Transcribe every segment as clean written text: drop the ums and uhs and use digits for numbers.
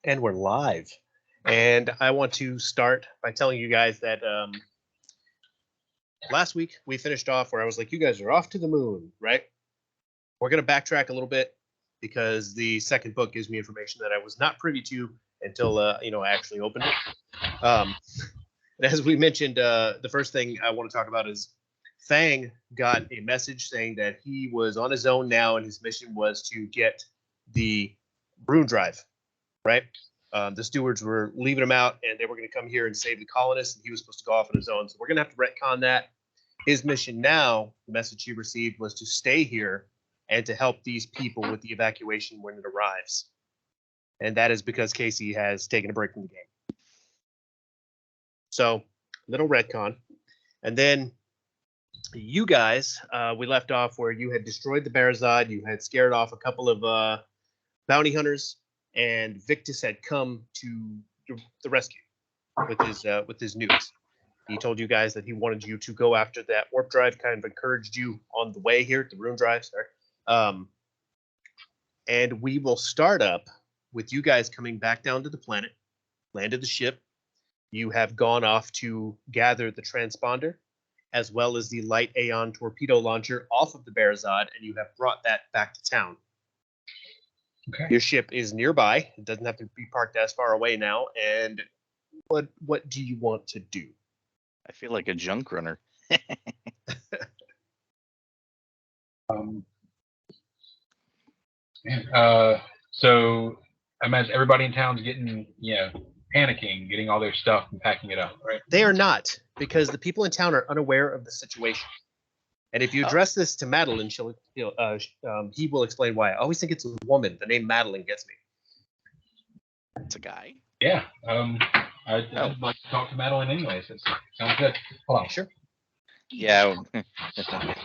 And we're live. And I want to start by telling you guys that last week we finished off where I was like, you guys are off to the moon, right? We're going to backtrack a little bit because the second book gives me information that I was not privy to until, I actually opened it. And as we mentioned, the first thing I want to talk about is Fang got a message saying that he was on his own now and his mission was to get the Rune Drive, right? The stewards were leaving him out and they were going to come here and save the colonists, and he was supposed to go off on his own. So we're going to have to retcon that. His mission now, the message he received, was to stay here and to help these people with the evacuation when it arrives. And that is because Casey has taken a break from the game. So, little retcon. And then you guys, we left off where you had destroyed the Barazad, you had scared off a couple of bounty hunters, and Victus had come to the rescue with his nukes. He told you guys that he wanted you to go after that warp drive, kind of encouraged you on the way here, the Rune Drive, sorry. And we will start up with you guys coming back down to the planet, landed the ship. You have gone off to gather the transponder, as well as the light Aeon torpedo launcher off of the Barazad, and you have brought that back to town. Okay. Your ship is nearby. It doesn't have to be parked as far away now. And what do you want to do? I feel like a junk runner. So I imagine everybody in town's getting, panicking, getting all their stuff and packing it up, right? They are not, because the people in town are unaware of the situation. And if you address this to Madeline, he will explain why. I always think it's a woman. The name Madeline gets me. It's a guy. Yeah. I'd like to talk to Madeline anyways. It sounds good. Hold on. Sure. Yeah.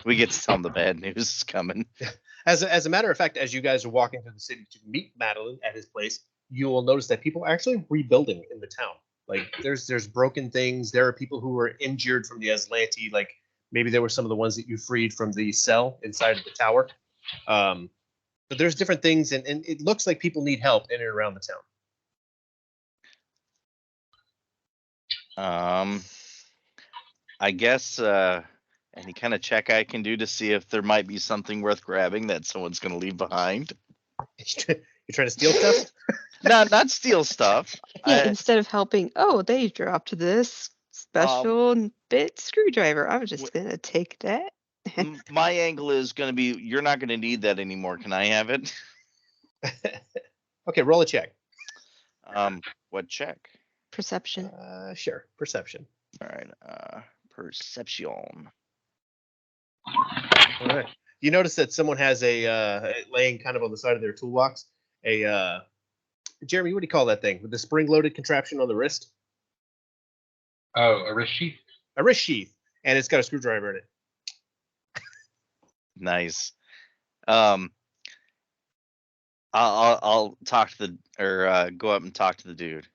We get to tell him the bad news is coming. As a matter of fact, as you guys are walking through the city to meet Madeline at his place, you will notice that people are actually rebuilding in the town. Like there's broken things. There are people who were injured from the Aslanti, like maybe there were some of the ones that you freed from the cell inside of the tower. But there's different things, and it looks like people need help in and around the town. I guess any kind of check I can do to see if there might be something worth grabbing that someone's going to leave behind. You're trying to steal stuff? No, not steal stuff. Yeah, instead of helping, they dropped this special bit screwdriver. I was just going to take that. My angle is going to be, you're not going to need that anymore. Can I have it? Okay, roll a check. What check? Perception. Sure, perception. All right, perception. All right. You notice that someone has laying kind of on the side of their toolbox, Jeremy, what do you call that thing with the spring-loaded contraption on the wrist? Oh, a wrist sheath. A wrist sheath, and it's got a screwdriver in it. Nice. I'll talk to go up and talk to the dude.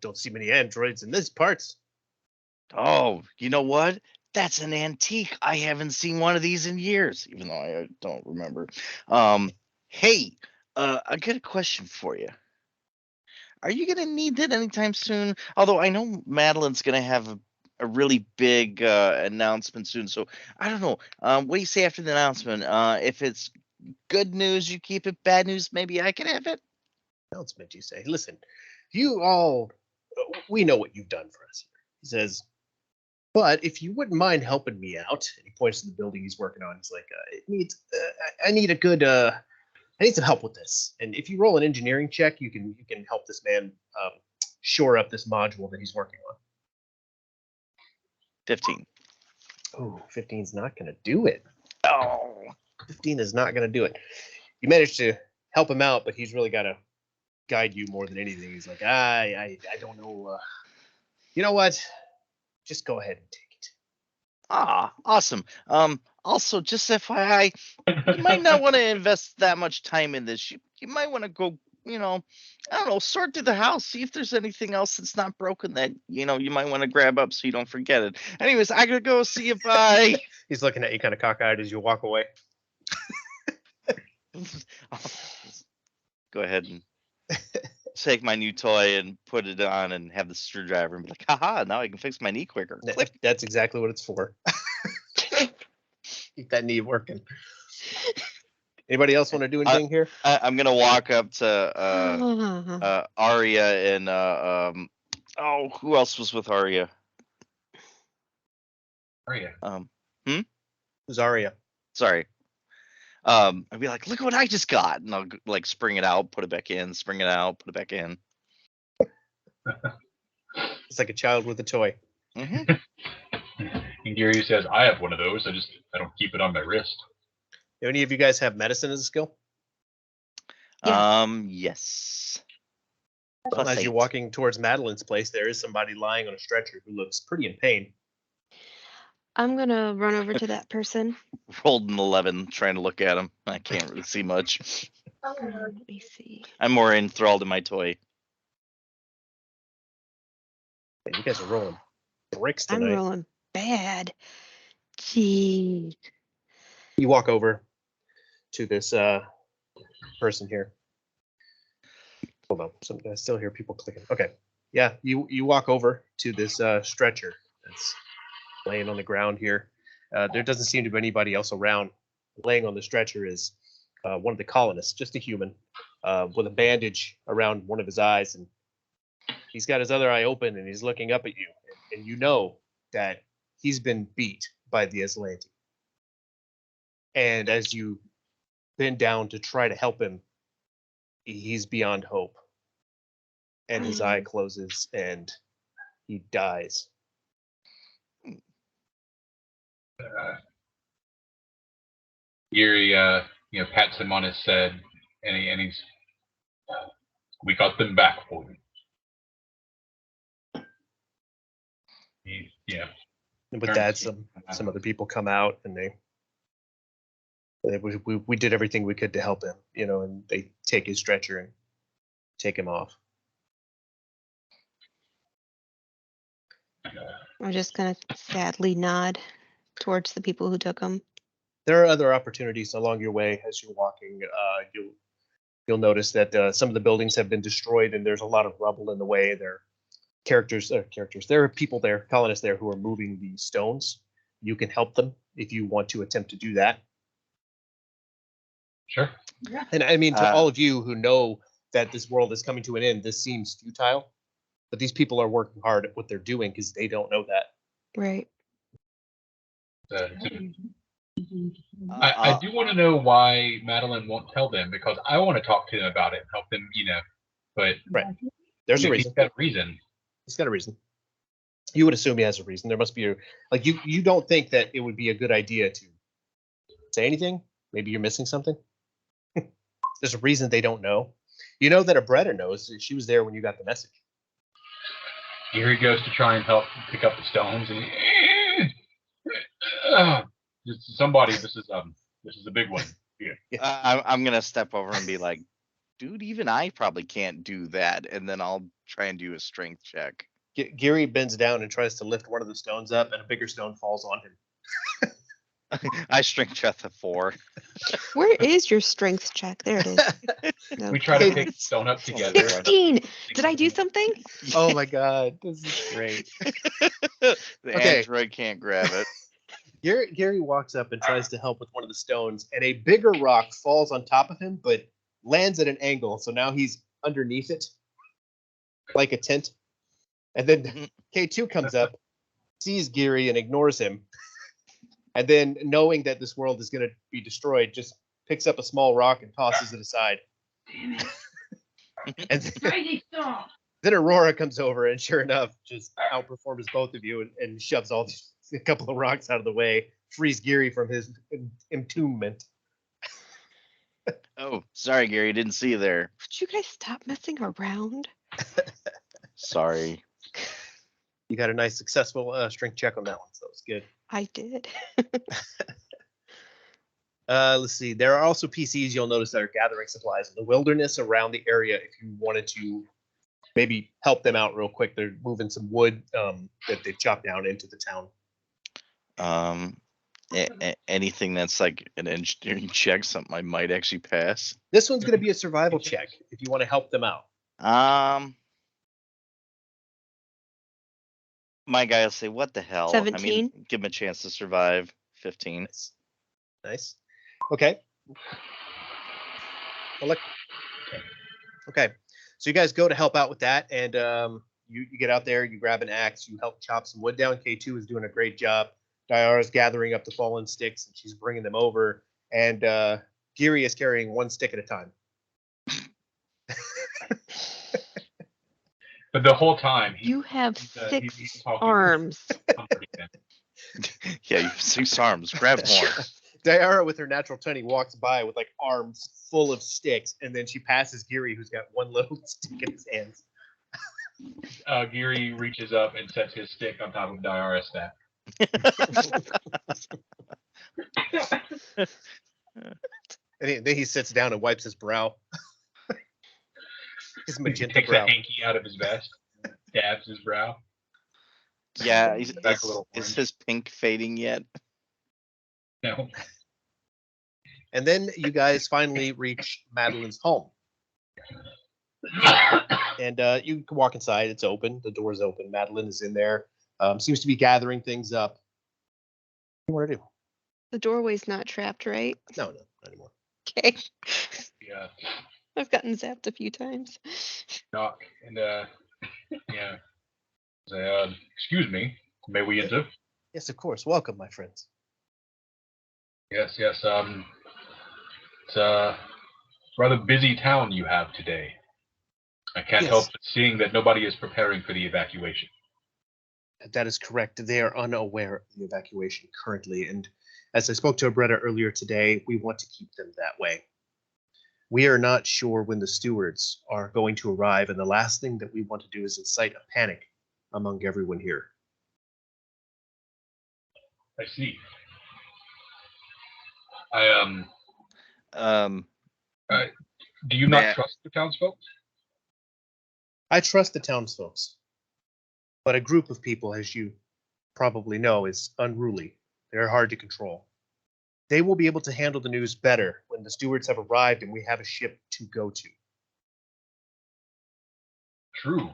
Don't see many androids in these parts. Oh, you know what? That's an antique. I haven't seen one of these in years, even though I don't remember. Hey, I got a question for you. Are you going to need that anytime soon? Although I know Madeline's going to have a really big announcement soon. So I don't know. What do you say after the announcement? If it's good news, you keep it. Bad news, maybe I can have it. Announcement, you say. Listen, we know what you've done for us here. He says, but if you wouldn't mind helping me out, and he points to the building he's working on. He's like, I need some help with this. And if you roll an engineering check, you can help this man shore up this module that he's working on. 15. Oh, 15's not going to do it. Oh, 15 is not going to do it. You managed to help him out, but he's really got to guide you more than anything. He's like, I don't know. You know what? Just go ahead and take it. Ah, awesome. Also, just FYI, you might not want to invest that much time in this. You might want to go, I don't know, sort through the house, see if there's anything else that's not broken that, you might want to grab up so you don't forget it. Anyways, I gotta go. See you. Bye. He's looking at you kind of cockeyed as you walk away. go ahead and take my new toy and put it on and have the screwdriver and be like, haha, now I can fix my knee quicker. Click. That's exactly what it's for. Keep that knee working. Anybody else want to do anything here? I'm gonna walk up to Arya and who else was with Arya? Arya. Who's Arya? Sorry. I'd be like, look what I just got, and I'll like spring it out, put it back in, spring it out, put it back in. It's like a child with a toy. Mm-hmm. And Gary says, I have one of those. I don't keep it on my wrist. Do any of you guys have medicine as a skill? Yes. Well, Plus as you're 8. walking towards Madeline's place, there is somebody lying on a stretcher who looks pretty in pain. I'm gonna run over to that person. Rolled an 11 trying to look at him. I can't really see much. Let me see. I'm more enthralled in my toy. Man, you guys are rolling bricks I'm tonight. rolling bad. Jeez. You walk over to this person here. Hold on, I still hear people clicking. Okay, yeah, you walk over to this stretcher that's laying on the ground here. There doesn't seem to be anybody else around. Laying on the stretcher is one of the colonists, just a human, with a bandage around one of his eyes, and he's got his other eye open and he's looking up at you, and you know that he's been beat by the Aslanti. And as you bend down to try to help him, he's beyond hope. And his eye closes and he dies. Gary, pats him on his head, and he's, we got them back for you. And with that, some other people come out and we did everything we could to help him, and they take his stretcher and take him off. I'm just gonna sadly nod towards the people who took him. There are other opportunities along your way as you're walking. You'll notice that some of the buildings have been destroyed and there's a lot of rubble in the way. There are characters. There are people there, colonists there, who are moving the stones. You can help them if you want to attempt to do that. Sure. And I mean, to all of you who know that this world is coming to an end, this seems futile. But these people are working hard at what they're doing because they don't know that. Right. I do want to know why Madeline won't tell them, because I want to talk to them about it and help them, but right. There's a reason. He's got a reason. He's got a reason. You would assume he has a reason. There must be you don't think that it would be a good idea to say anything? Maybe you're missing something? There's a reason they don't know. You know that Abretta knows. She was there when you got the message. Here he goes to try and help pick up the stones, and somebody, this is a big one. Yeah. I'm gonna step over and be like, dude, even I probably can't do that, and then I'll try and do a strength check. Gary bends down and tries to lift one of the stones up, and a bigger stone falls on him. I strength check a 4. Where is your strength check? There it is. No, We try to pick the stone up together. 16. Did I do something? Oh my god, this is great. The android can't grab it. Gary walks up and tries to help with one of the stones, and a bigger rock falls on top of him, but lands at an angle. So now he's underneath it, like a tent. And then K2 comes up, sees Gary, and ignores him. And then, knowing that this world is going to be destroyed, just picks up a small rock and tosses it aside. And then Aurora comes over and, sure enough, just outperforms both of you and shoves a couple of rocks out of the way, frees Gary from his entombment. Oh, sorry, Gary, didn't see you there. Would you guys stop messing around? Sorry. You got a nice, successful strength check on that one, so it's good. I did. Let's see. There are also PCs you'll notice that are gathering supplies in the wilderness around the area if you wanted to maybe help them out real quick. They're moving some wood that they've chopped down into the town. Anything that's like an engineering check, something I might actually pass. This one's going to be a survival check if you want to help them out. My guy will say, "What the hell?" 17. I mean, give him a chance to survive. 15. Nice. Okay. Okay. So you guys go to help out with that, and you get out there, you grab an axe, you help chop some wood down. K2 is doing a great job. Diara's gathering up the fallen sticks, and she's bringing them over. And Geary is carrying one stick at a time. But the whole time, You have he's 6 talking. arms. Yeah, you have 6 arms. Grab one. Diara, with her natural 20, walks by with like arms full of sticks, and then she passes Geary, who's got one little stick in his hands. Geary reaches up and sets his stick on top of Diara's staff. And then he sits down and wipes his brow. His He magenta takes brow. a hanky out of his vest, dabs his brow. Yeah, Back a little is orange. his pink fading yet? No. And then you guys finally reach Madeline's home. And you can walk inside. It's open. The door's open. Madeline is in there. Seems to be gathering things up. What do you want to do? The doorway's not trapped, right? No, not anymore. Okay. Yeah. I've gotten zapped a few times. Knock and yeah. Say, excuse me, may we enter? Yes, of course. Welcome, my friends. Yes. It's a rather busy town you have today. I can't Yes. help but seeing that nobody is preparing for the evacuation. That is correct. They are unaware of the evacuation currently. And as I spoke to Abretta earlier today, we want to keep them that way. We are not sure when the stewards are going to arrive, and the last thing that we want to do is incite a panic among everyone here. I see. Do you not Yeah. trust the townsfolk? I trust the townsfolk, but a group of people, as you probably know, is unruly. They're hard to control. They will be able to handle the news better when the stewards have arrived and we have a ship to go to. True.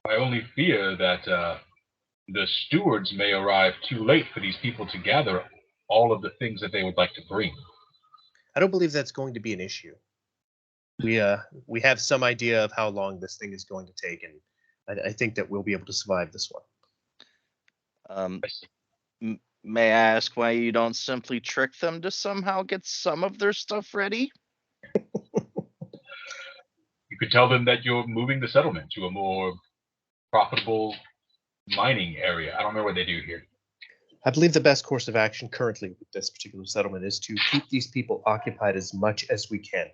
I only fear that the stewards may arrive too late for these people to gather all of the things that they would like to bring. I don't believe that's going to be an issue. We have some idea of how long this thing is going to take, and I think that we'll be able to survive this one. May I ask why you don't simply trick them to somehow get some of their stuff ready? You could tell them that you're moving the settlement to a more profitable mining area. I don't know what they do here. I believe the best course of action currently with this particular settlement is to keep these people occupied as much as we can.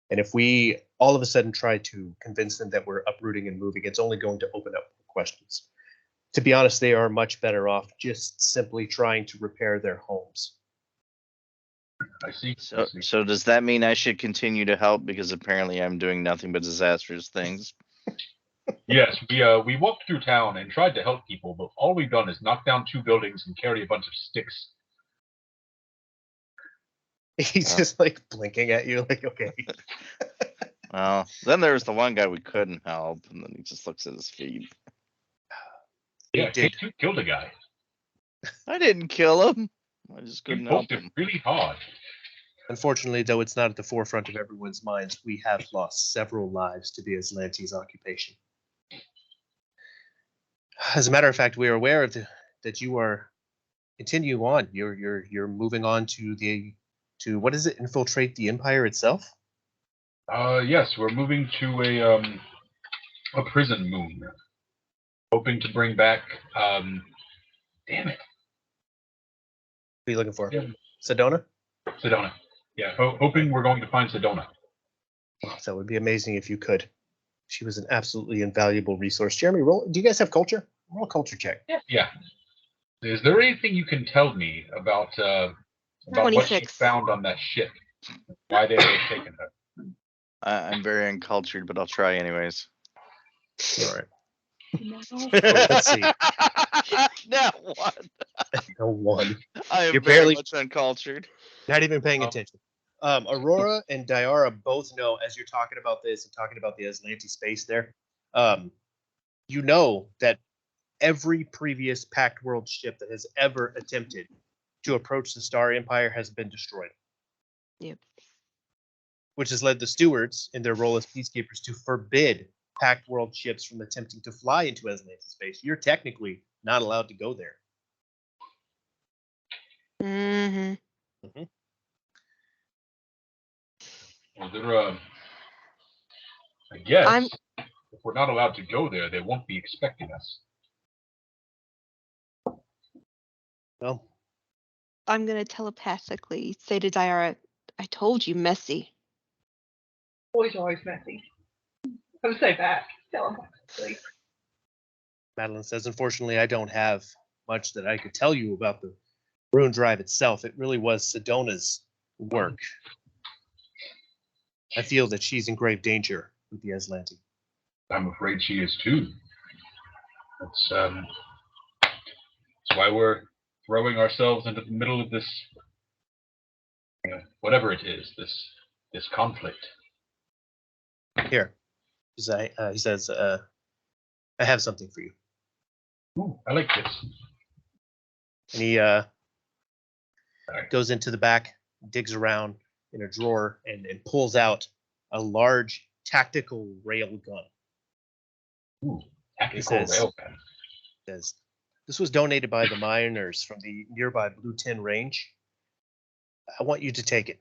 And if we all of a sudden try to convince them that we're uprooting and moving, it's only going to open up questions. To be honest, they are much better off just simply trying to repair their homes. I see. So does that mean I should continue to help because apparently I'm doing nothing but disastrous things? Yes, we walked through town and tried to help people, but all we've done is knock down 2 buildings and carry a bunch of sticks. He's just like blinking at you like, okay. Well, then there's the one guy we couldn't help, and then he just looks at his feet. Yeah, did. K2 killed a guy. I didn't kill him. I just You couldn't help poked him him. really hard. Unfortunately, though it's not at the forefront of everyone's minds, we have lost several lives to the Aslantes occupation. As a matter of fact, we are aware of that you are continuing on. You're moving on to what is it? Infiltrate the Empire itself? Yes, we're moving to a prison moon. Hoping to bring back damn it. What are you looking for? Yeah. Sedona? Sedona. Yeah, hoping we're going to find Sedona. Oh, that would be amazing if you could. She was an absolutely invaluable resource. Jeremy, do you guys have culture? Roll a culture check. Yeah. Is there anything you can tell me about what she 26. found on that ship? Why they may have taken her? I'm very uncultured, but I'll try anyways. All right. Well, let's see. Now what? No one. I am You're very barely- much uncultured. Not even paying Oh. attention. Aurora and Diara both know, as you're talking about this and talking about the Aslanti space there, you know that every previous Pact World ship that has ever attempted to approach the Star Empire has been destroyed. Yep. Which has led the stewards, in their role as peacekeepers, to forbid Pact World ships from attempting to fly into Aslanti space. You're technically not allowed to go there. Mm-hmm. Well, they're, I guess I'm- if we're not allowed to go there, they won't be expecting us. Well, I'm gonna telepathically say to Diara, I told you, messy. Boys are always messy. Come say back. Tell them, please. Madeline says, unfortunately, I don't have much that I could tell you about the Rune Drive itself. It really was Sedona's work. I feel that she's in grave danger with the Aslanti. I'm afraid she is too. That's why we're throwing ourselves into the middle of this, whatever it is, this conflict. Here, he says, I have something for you. Ooh, I like this. And he goes into the back, digs around in a drawer, and pulls out a large tactical rail gun. Ooh, tactical says- railgun. Says, this was donated by the miners from the nearby Blue Tin Range. I want you to take it,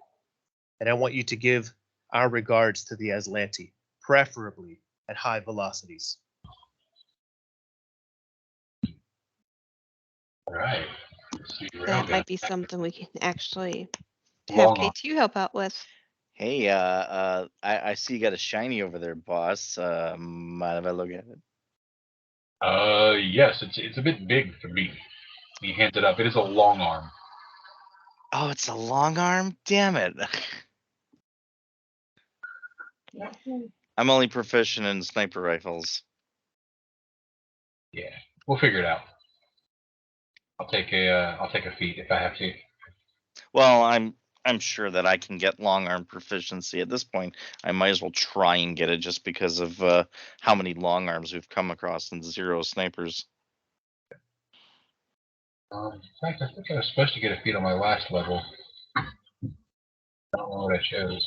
and I want you to give our regards to the Aslanti, preferably at high velocities. All right. Let's see, That railgun. might be something we can actually have Long arm. K2 help out with. Hey, I see you got a shiny over there, boss. Mind if I look at it? Yes, it's a bit big for me. He hands it up. It is a long arm. Oh, it's a long arm? Damn it. I'm only proficient in sniper rifles. Yeah, we'll figure it out. I'll take a feat if I have to. Well, I'm sure that I can get long arm proficiency at this point. I might as well try and get it just because of how many long arms we've come across in Zero snipers. In fact, I think I was supposed to get a feat on my last level. I don't know what I chose.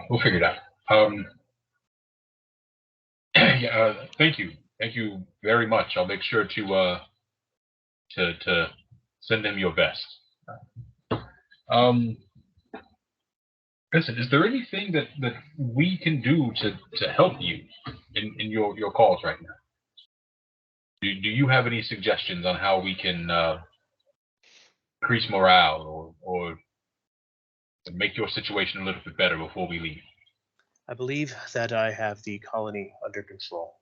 We'll figure it out. Yeah, thank you very much. I'll make sure to send them your best. Listen, is there anything that we can do to help you in your cause right now? Do you have any suggestions on how we can increase morale or make your situation a little bit better before we leave? I believe that I have the colony under control.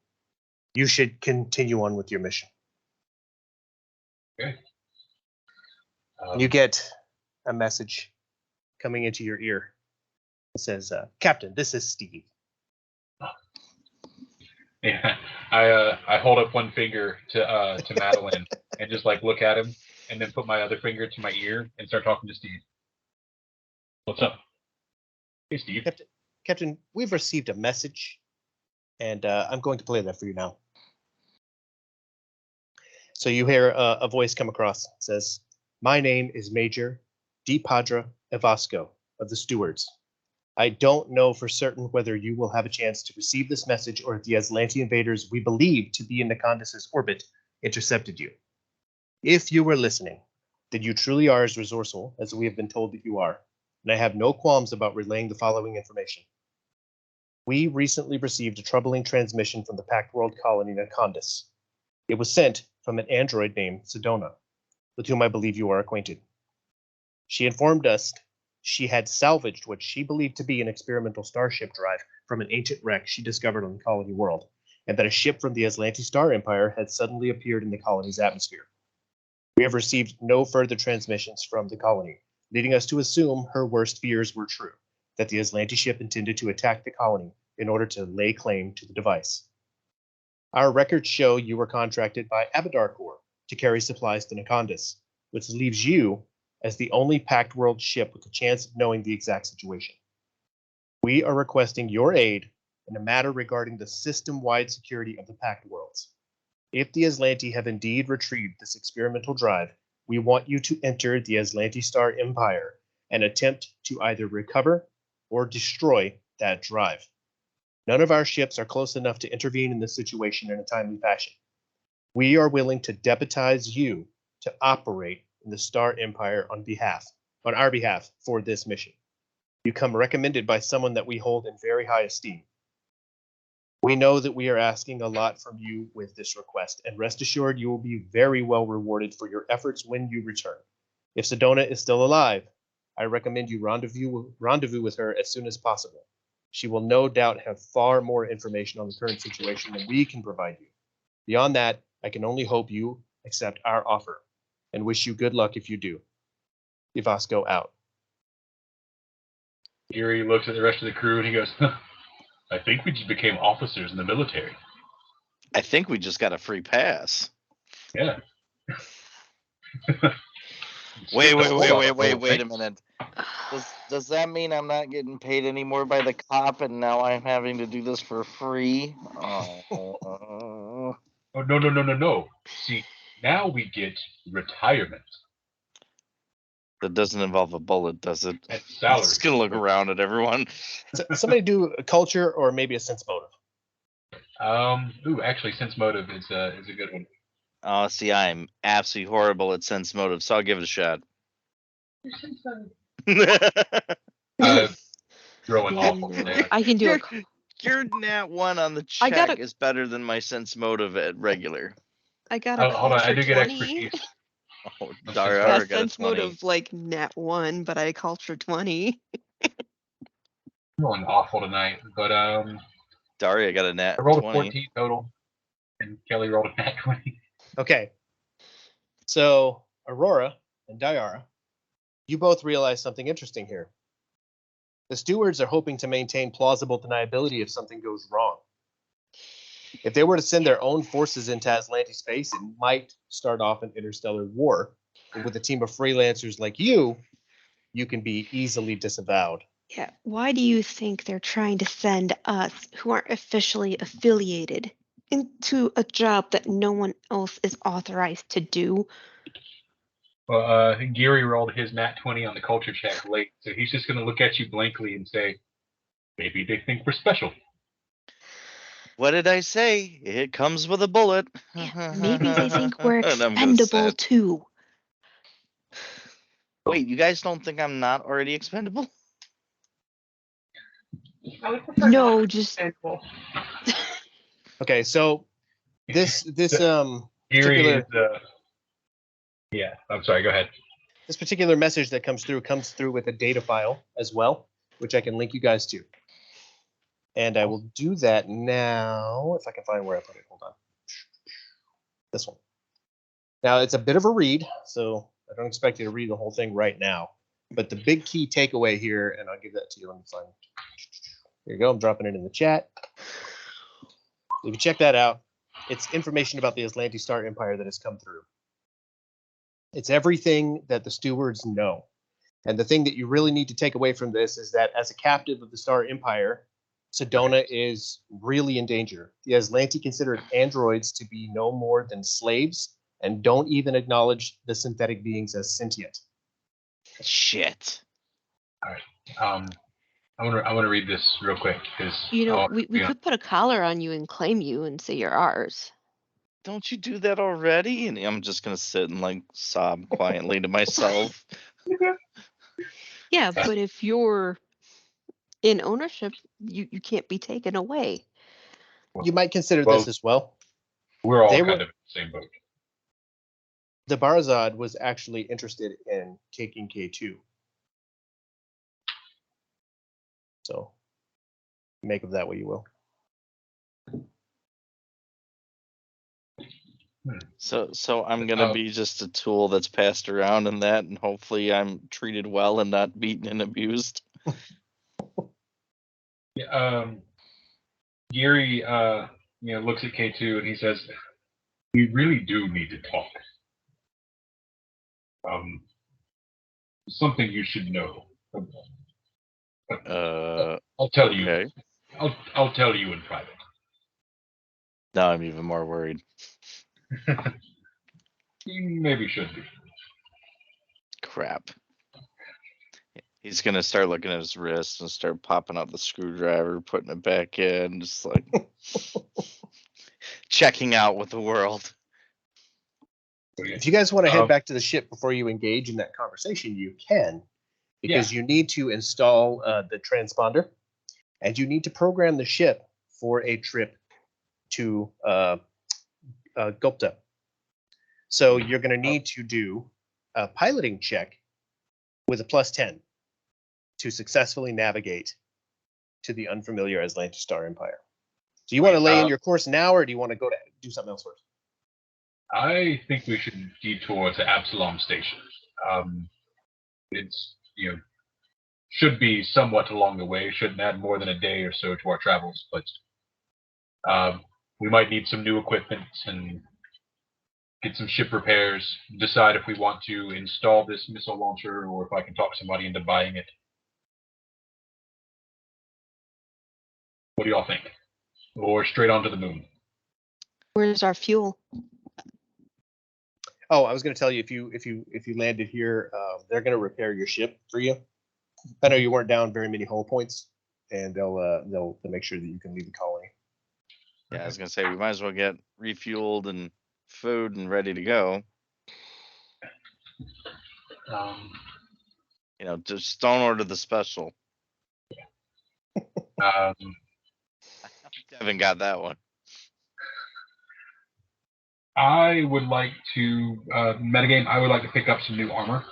You should continue on with your mission. Okay. You get a message coming into your ear. It says, Captain, this is Steve. Yeah, I hold up one finger to Madeline and just like look at him, and then put my other finger to my ear and start talking to Steve. What's up? Hey, Steve. Captain, we've received a message, and I'm going to play that for you now. So you hear a voice come across. It says, my name is Major DiPadra Evasco of the Stewards. I don't know for certain whether you will have a chance to receive this message or if the Aslanti invaders we believe to be in Nakandis' orbit intercepted you. If you were listening, then you truly are as resourceful as we have been told that you are, and I have no qualms about relaying the following information. We recently received a troubling transmission from the Pact World colony Nakandis. It was sent from an android named Sedona, with whom I believe you are acquainted. She informed us she had salvaged what she believed to be an experimental starship drive from an ancient wreck she discovered on the colony world, and that a ship from the Aslanti Star Empire had suddenly appeared in the colony's atmosphere. We have received no further transmissions from the colony, leading us to assume her worst fears were true, that the Aslanti ship intended to attack the colony in order to lay claim to the device. Our records show you were contracted by Abadar Corps to carry supplies to Nakondas, which leaves you as the only Pact World ship with a chance of knowing the exact situation. We are requesting your aid in a matter regarding the system-wide security of the Pact Worlds. If the Aslanti have indeed retrieved this experimental drive, we want you to enter the Aslanti Star Empire and attempt to either recover or destroy that drive. None of our ships are close enough to intervene in this situation in a timely fashion. We are willing to deputize you to operate in the Star Empire on our behalf for this mission. You come recommended by someone that we hold in very high esteem. We know that we are asking a lot from you with this request, and rest assured you will be very well rewarded for your efforts when you return. If Sedona is still alive, I recommend you rendezvous with her as soon as possible. She will no doubt have far more information on the current situation than we can provide you. Beyond that, I can only hope you accept our offer, and wish you good luck if you do. Ivasco out. Geary looks at the rest of the crew and he goes, I think we just became officers in the military. I think we just got a free pass. Yeah. Wait a minute. Does that mean I'm not getting paid anymore by the cop and now I'm having to do this for free? Oh, no. See, now we get retirement. That doesn't involve a bullet, does it? And I'm salary. just gonna look around at everyone. Somebody do a culture or maybe a sense motive. Actually, sense motive is a good one. Oh, see, I'm absolutely horrible at sense motive, so I'll give it a shot. Growing awful No, today. I can do your, it. your nat 1 on the I got check a- is better than my sense motive at regular. I got a Hold on, I culture do get 20. expertise. Oh, That's Daria just Yeah, got a sense 20. motive like nat 1, but I culture 20. Rolling awful tonight, but Daria got a nat I rolled 20. a 14 total, and Kelly rolled a nat 20. Okay. So, Aurora and Diara, you both realize something interesting here. The stewards are hoping to maintain plausible deniability if something goes wrong. If they were to send their own forces into Aslanti space, it might start off an interstellar war. But with a team of freelancers like you can be easily disavowed. Yeah, why do you think they're trying to send us, who aren't officially affiliated, into a job that no one else is authorized to do? Well, Geary rolled his nat 20 on the culture check late, so he's just going to look at you blankly and say, maybe they think we're special. What did I say? It comes with a bullet. Yeah, maybe they think we're And I'm gonna expendable sit. too. Wait, you guys don't think I'm not already expendable? I would prefer No, not just expendable. Okay, so this Geary particular is, yeah, I'm sorry, go ahead. this particular message that comes through with a data file as well, which I can link you guys to. And I will do that now, if I can find where I put it. Hold on. This one. Now, it's a bit of a read, so I don't expect you to read the whole thing right now. But the big key takeaway here, and I'll give that to you. Let me find it. Here you go. I'm dropping it in the chat. If you check that out, it's information about the Aslanti Star Empire that has come through. It's everything that the stewards know. And the thing that you really need to take away from this is that as a captive of the Star Empire, Sedona is really in danger. The Aslanti consider androids to be no more than slaves and don't even acknowledge the synthetic beings as sentient. Shit. I want to read this real quick because you know, we could put a collar on you and claim you and say you're ours. Don't you do that already? And I'm just gonna sit and like sob quietly to myself. Yeah, but if you're in ownership, you can't be taken away. You might consider Well, this as well. we're all they kind were- of in the same boat. The Barazad was actually interested in taking K2. So make of that what you will. So I'm gonna be just a tool that's passed around in that, and hopefully I'm treated well and not beaten and abused. Yeah, Geary looks at K2 and he says, "We really do need to talk. Something you should know. I'll tell you. Okay. I'll tell you in private." Now I'm even more worried. You maybe should be. Crap. He's gonna start looking at his wrist and start popping out the screwdriver, putting it back in, just like checking out with the world. If you guys want to head back to the ship before you engage in that conversation, you can, because you need to install the transponder, and you need to program the ship for a trip to Gupta. So you're going to need to do a piloting check with a +10 to successfully navigate to the unfamiliar Atlantis Star Empire. Do you want to lay in your course now, or do you want to go to do something else first? I think we should detour to Absalom Station. It's should be somewhat along the way. Shouldn't add more than a day or so to our travels, but we might need some new equipment and get some ship repairs. Decide if we want to install this missile launcher or if I can talk somebody into buying it. What do y'all think? Or straight onto the moon? Where's our fuel? Oh, I was going to tell you, if you landed here, they're going to repair your ship for you. I know you weren't down very many hull points, and they'll make sure that you can leave the colony. Yeah, I was gonna say we might as well get refueled and food and ready to go. Just don't order the special. Haven't got that one. I would like to metagame. I would like to pick up some new armor.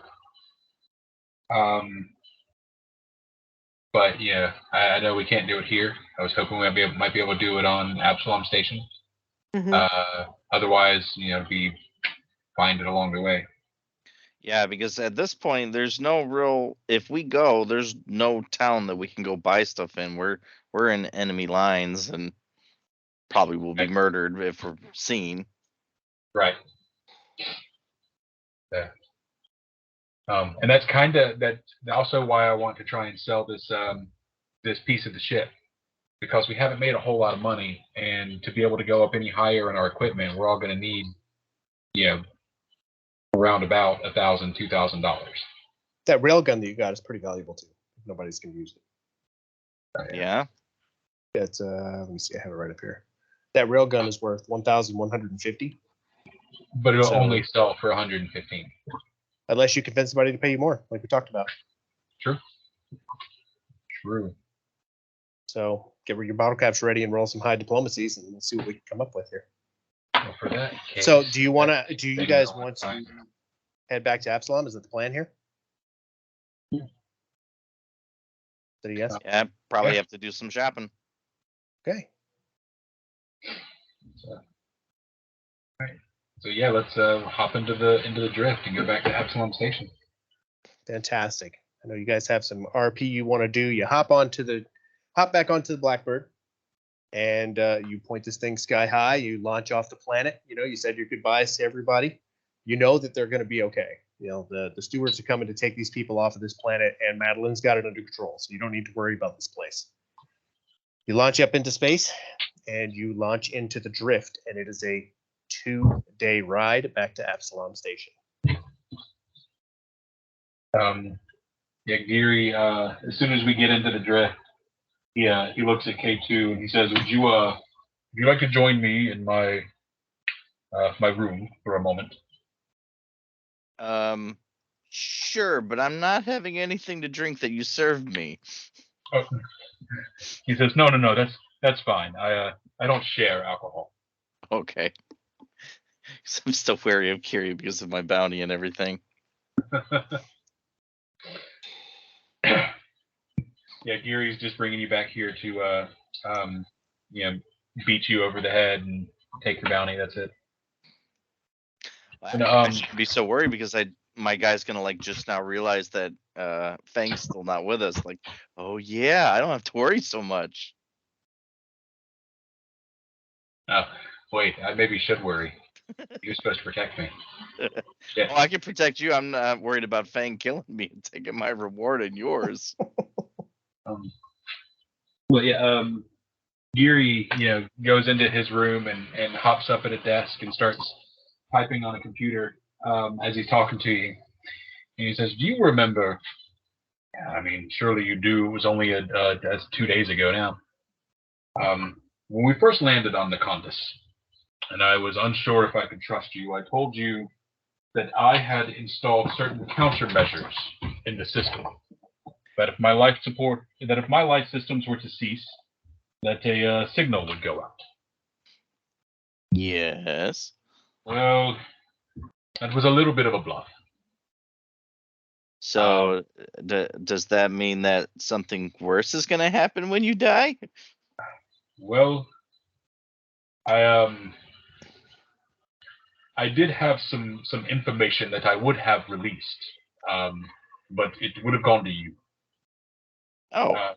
But yeah, I know we can't do it here. I was hoping we might be able to do it on Absalom Station. Mm-hmm. Otherwise, be find it along the way. Yeah, because at this point, there's no real. If we go, there's no town that we can go buy stuff in. We're in enemy lines and probably will be murdered if we're seen. Right. Yeah. And that's also why I want to try and sell this this piece of the ship, because we haven't made a whole lot of money, and to be able to go up any higher in our equipment, we're all going to need, around about $1,000, $2,000. That railgun that you got is pretty valuable too. Nobody's going to use it. Yeah. It's let me see. I have it right up here. That railgun is worth 1,150. But it'll only sell for 115. Unless you convince somebody to pay you more, like we talked about. True. So get your bottle caps ready and roll some high diplomacies, and we'll see what we can come up with here. Well, for that case, so do you guys want to head back to Absalom? Is that the plan here? Yeah. Yes? Yeah, probably have to do some shopping. Okay. So yeah, let's hop into the drift and go back to Absalom Station. Fantastic. I know you guys have some RP you want to do. You hop back onto the Blackbird, and you point this thing sky high. You launch off the planet. You said your goodbyes to everybody. You know that they're going to be okay. The stewards are coming to take these people off of this planet, and Madeline's got it under control, so you don't need to worry about this place. You launch up into space, and you launch into the drift, and it is a 2-day ride back to Absalom Station. Geary, as soon as we get into the drift, he looks at K2 and he says, would you like to join me in my room for a moment? Sure, but I'm not having anything to drink that you served me. Oh. He says, no, that's fine. I don't share alcohol. Okay. I'm still wary of Kiri because of my bounty and everything. Yeah, Geary's just bringing you back here to, beat you over the head and take your bounty. That's it. I shouldn't be so worried because my guy's gonna just now realize that Fang's still not with us. Like, oh yeah, I don't have to worry so much. Wait, I maybe should worry. You're supposed to protect me. Yeah. Oh, I can protect you. I'm not worried about Fang killing me and taking my reward and yours. Well, yeah. Geary, goes into his room and hops up at a desk and starts typing on a computer as he's talking to you. And he says, "Do you remember? I mean, surely you do. It was only that's 2 days ago now. When we first landed on the Condus, and I was unsure if I could trust you, I told you that I had installed certain countermeasures in the system. That if my life systems were to cease, that a signal would go out. Yes. Well, that was a little bit of a bluff. So, does that mean that something worse is going to happen when you die? Well, I did have some information that I would have released, but it would have gone to you. Oh,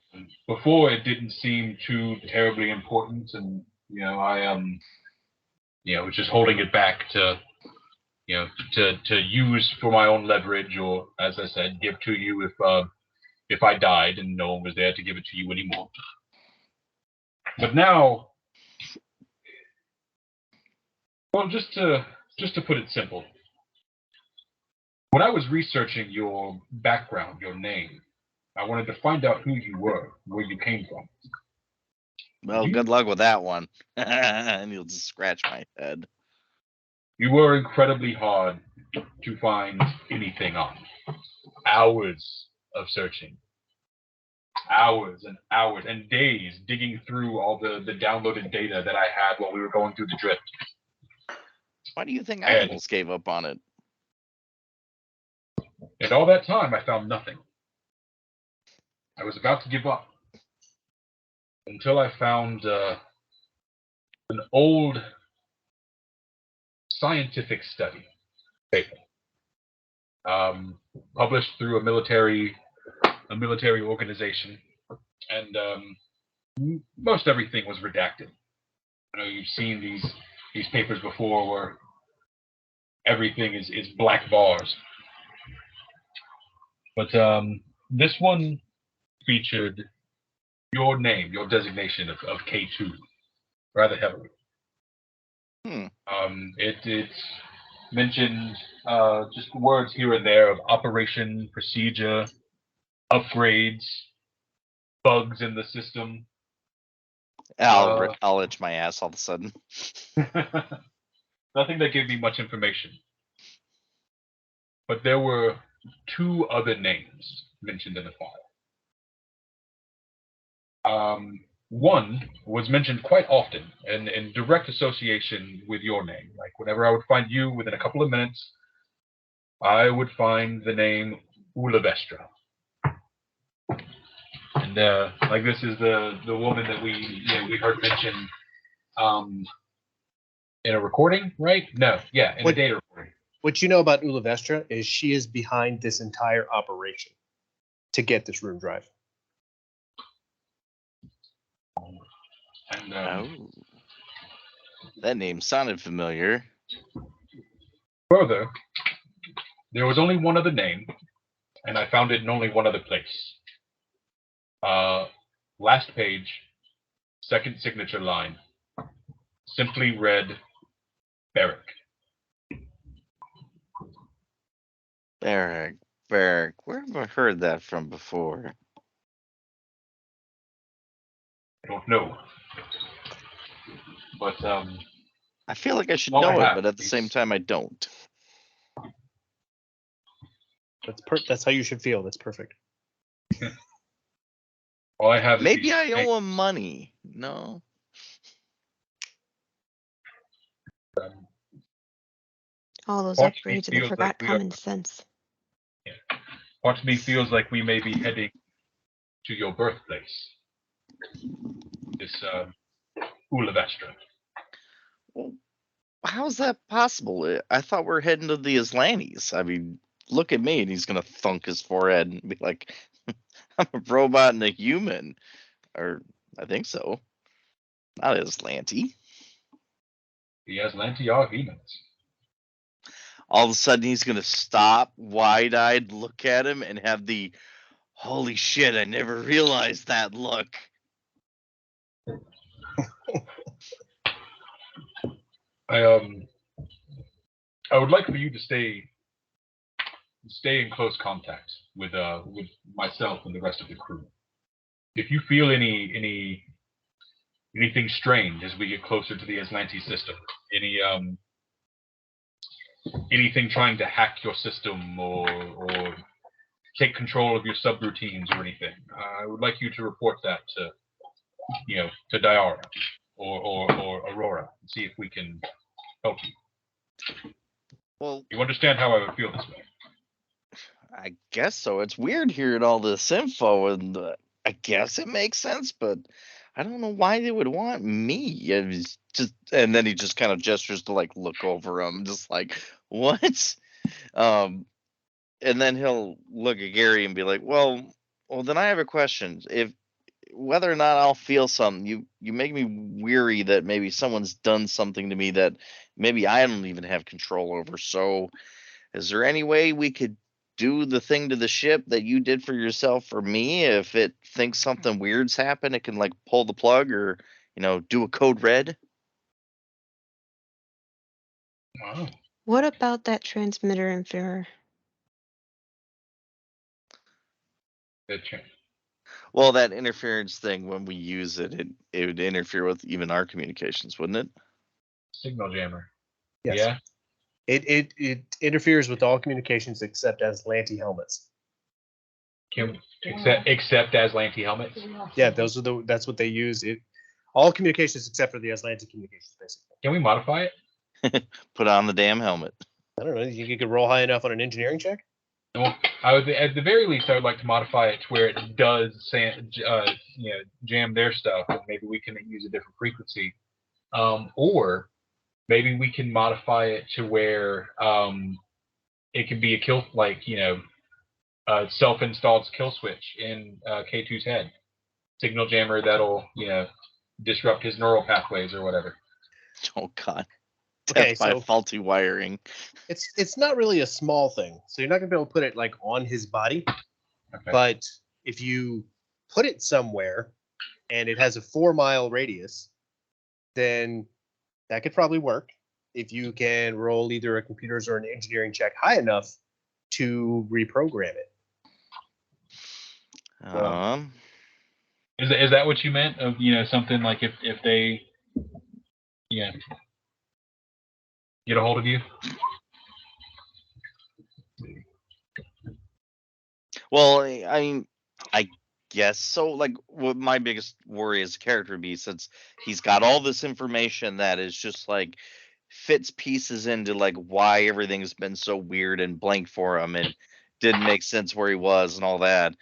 Before it didn't seem too terribly important, and I was just holding it back to to use for my own leverage, or as I said, give to you if I died and no one was there to give it to you anymore. But now, well, just to put it simple, when I was researching your background, your name, I wanted to find out who you were, where you came from. well, good luck with that one. And you'll just scratch my head. You were incredibly hard to find anything on. Hours of searching. Hours and hours and days digging through all the downloaded data that I had while we were going through the drift. Why do you think I almost gave up on it? And all that time, I found nothing. I was about to give up until I found an old scientific study paper published through a military organization, and most everything was redacted. I know you've seen these papers before where everything is black bars. But this one featured your name, your designation of K2, rather heavily. It mentioned just words here and there of operation, procedure, upgrades, bugs in the system. I'll itch my ass all of a sudden. Nothing that gave me much information. But there were 2 other names mentioned in the file. One was mentioned quite often and in direct association with your name. Like whenever I would find you within a couple of minutes, I would find the name Ulevestra. And like this is the woman that we heard mentioned in a recording, right? No, yeah, in a data recording. What you know about Ulevestra is she is behind this entire operation to get this room drive. And that name sounded familiar. Further, there was only one other name, and I found it in only one other place. Last page, second signature line, simply read Barrack. Barrack. Where have I heard that from before? I don't know. But I feel like I should know it, but at the same time, I don't. That's how you should feel. That's perfect. All I have. Maybe I owe him money. No. All those upgrades and they forgot common sense. Yeah. Part of me feels like we may be heading to your birthplace. This Ulevestra. Well, how's that possible? I thought we're heading to the Islanis. I mean, look at me, and he's gonna thunk his forehead and be like, "I'm a robot and a human," or I think so. Not Islanti. The Aslanti are demons. All of a sudden, he's gonna stop, wide-eyed, look at him, and have the "Holy shit! I never realized that" look. I would like for you to stay in close contact with myself and the rest of the crew. If you feel anything strange as we get closer to the Aslanti system, anything trying to hack your system or take control of your subroutines or anything, I would like you to report that to Diara or Aurora and see if we can help you. Well, You understand how I would feel this way? I guess so. It's weird hearing all this info, and I guess it makes sense, but I don't know why they would want me. It was just, and then he just kind of gestures to like look over him, just like what? And then he'll look at Gary and be like, "Well, then I have a question. If whether or not I'll feel something, you make me weary that maybe someone's done something to me that maybe I don't even have control over. So, is there any way we could do the thing to the ship that you did for yourself for me? If it thinks something weird's happened, it can like pull the plug or do a code red." Wow. What about that transmitter inferrer? Well, that interference thing, when we use it, it would interfere with even our communications, wouldn't it? Signal jammer. Yes. Yeah. It interferes with all communications except Aslanti helmets. Except Aslanti helmets. Yeah, that's what they use. All communications except for the Aslanti communications, basically. Can we modify it? Put on the damn helmet. I don't know. You could roll high enough on an engineering check. Well, I would, at the very least, I would like to modify it to where it does, jam their stuff, and maybe we can use a different frequency, or maybe we can modify it to where it can be a kill, self-installed kill switch in K2's head, signal jammer that'll disrupt his neural pathways or whatever. Oh God. Okay, Death by faulty wiring. It's not really a small thing, so you're not gonna be able to put it like on his body. Okay. But if you put it somewhere and it has a 4-mile radius, then that could probably work. If you can roll either a computers or an engineering check high enough to reprogram it. Is that what you meant? Of something like if they get a hold of you? Well, I mean, I guess so. Like, what my biggest worry as a character would be, since he's got all this information that is just like fits pieces into like why everything's been so weird and blank for him and didn't make sense where he was and all that.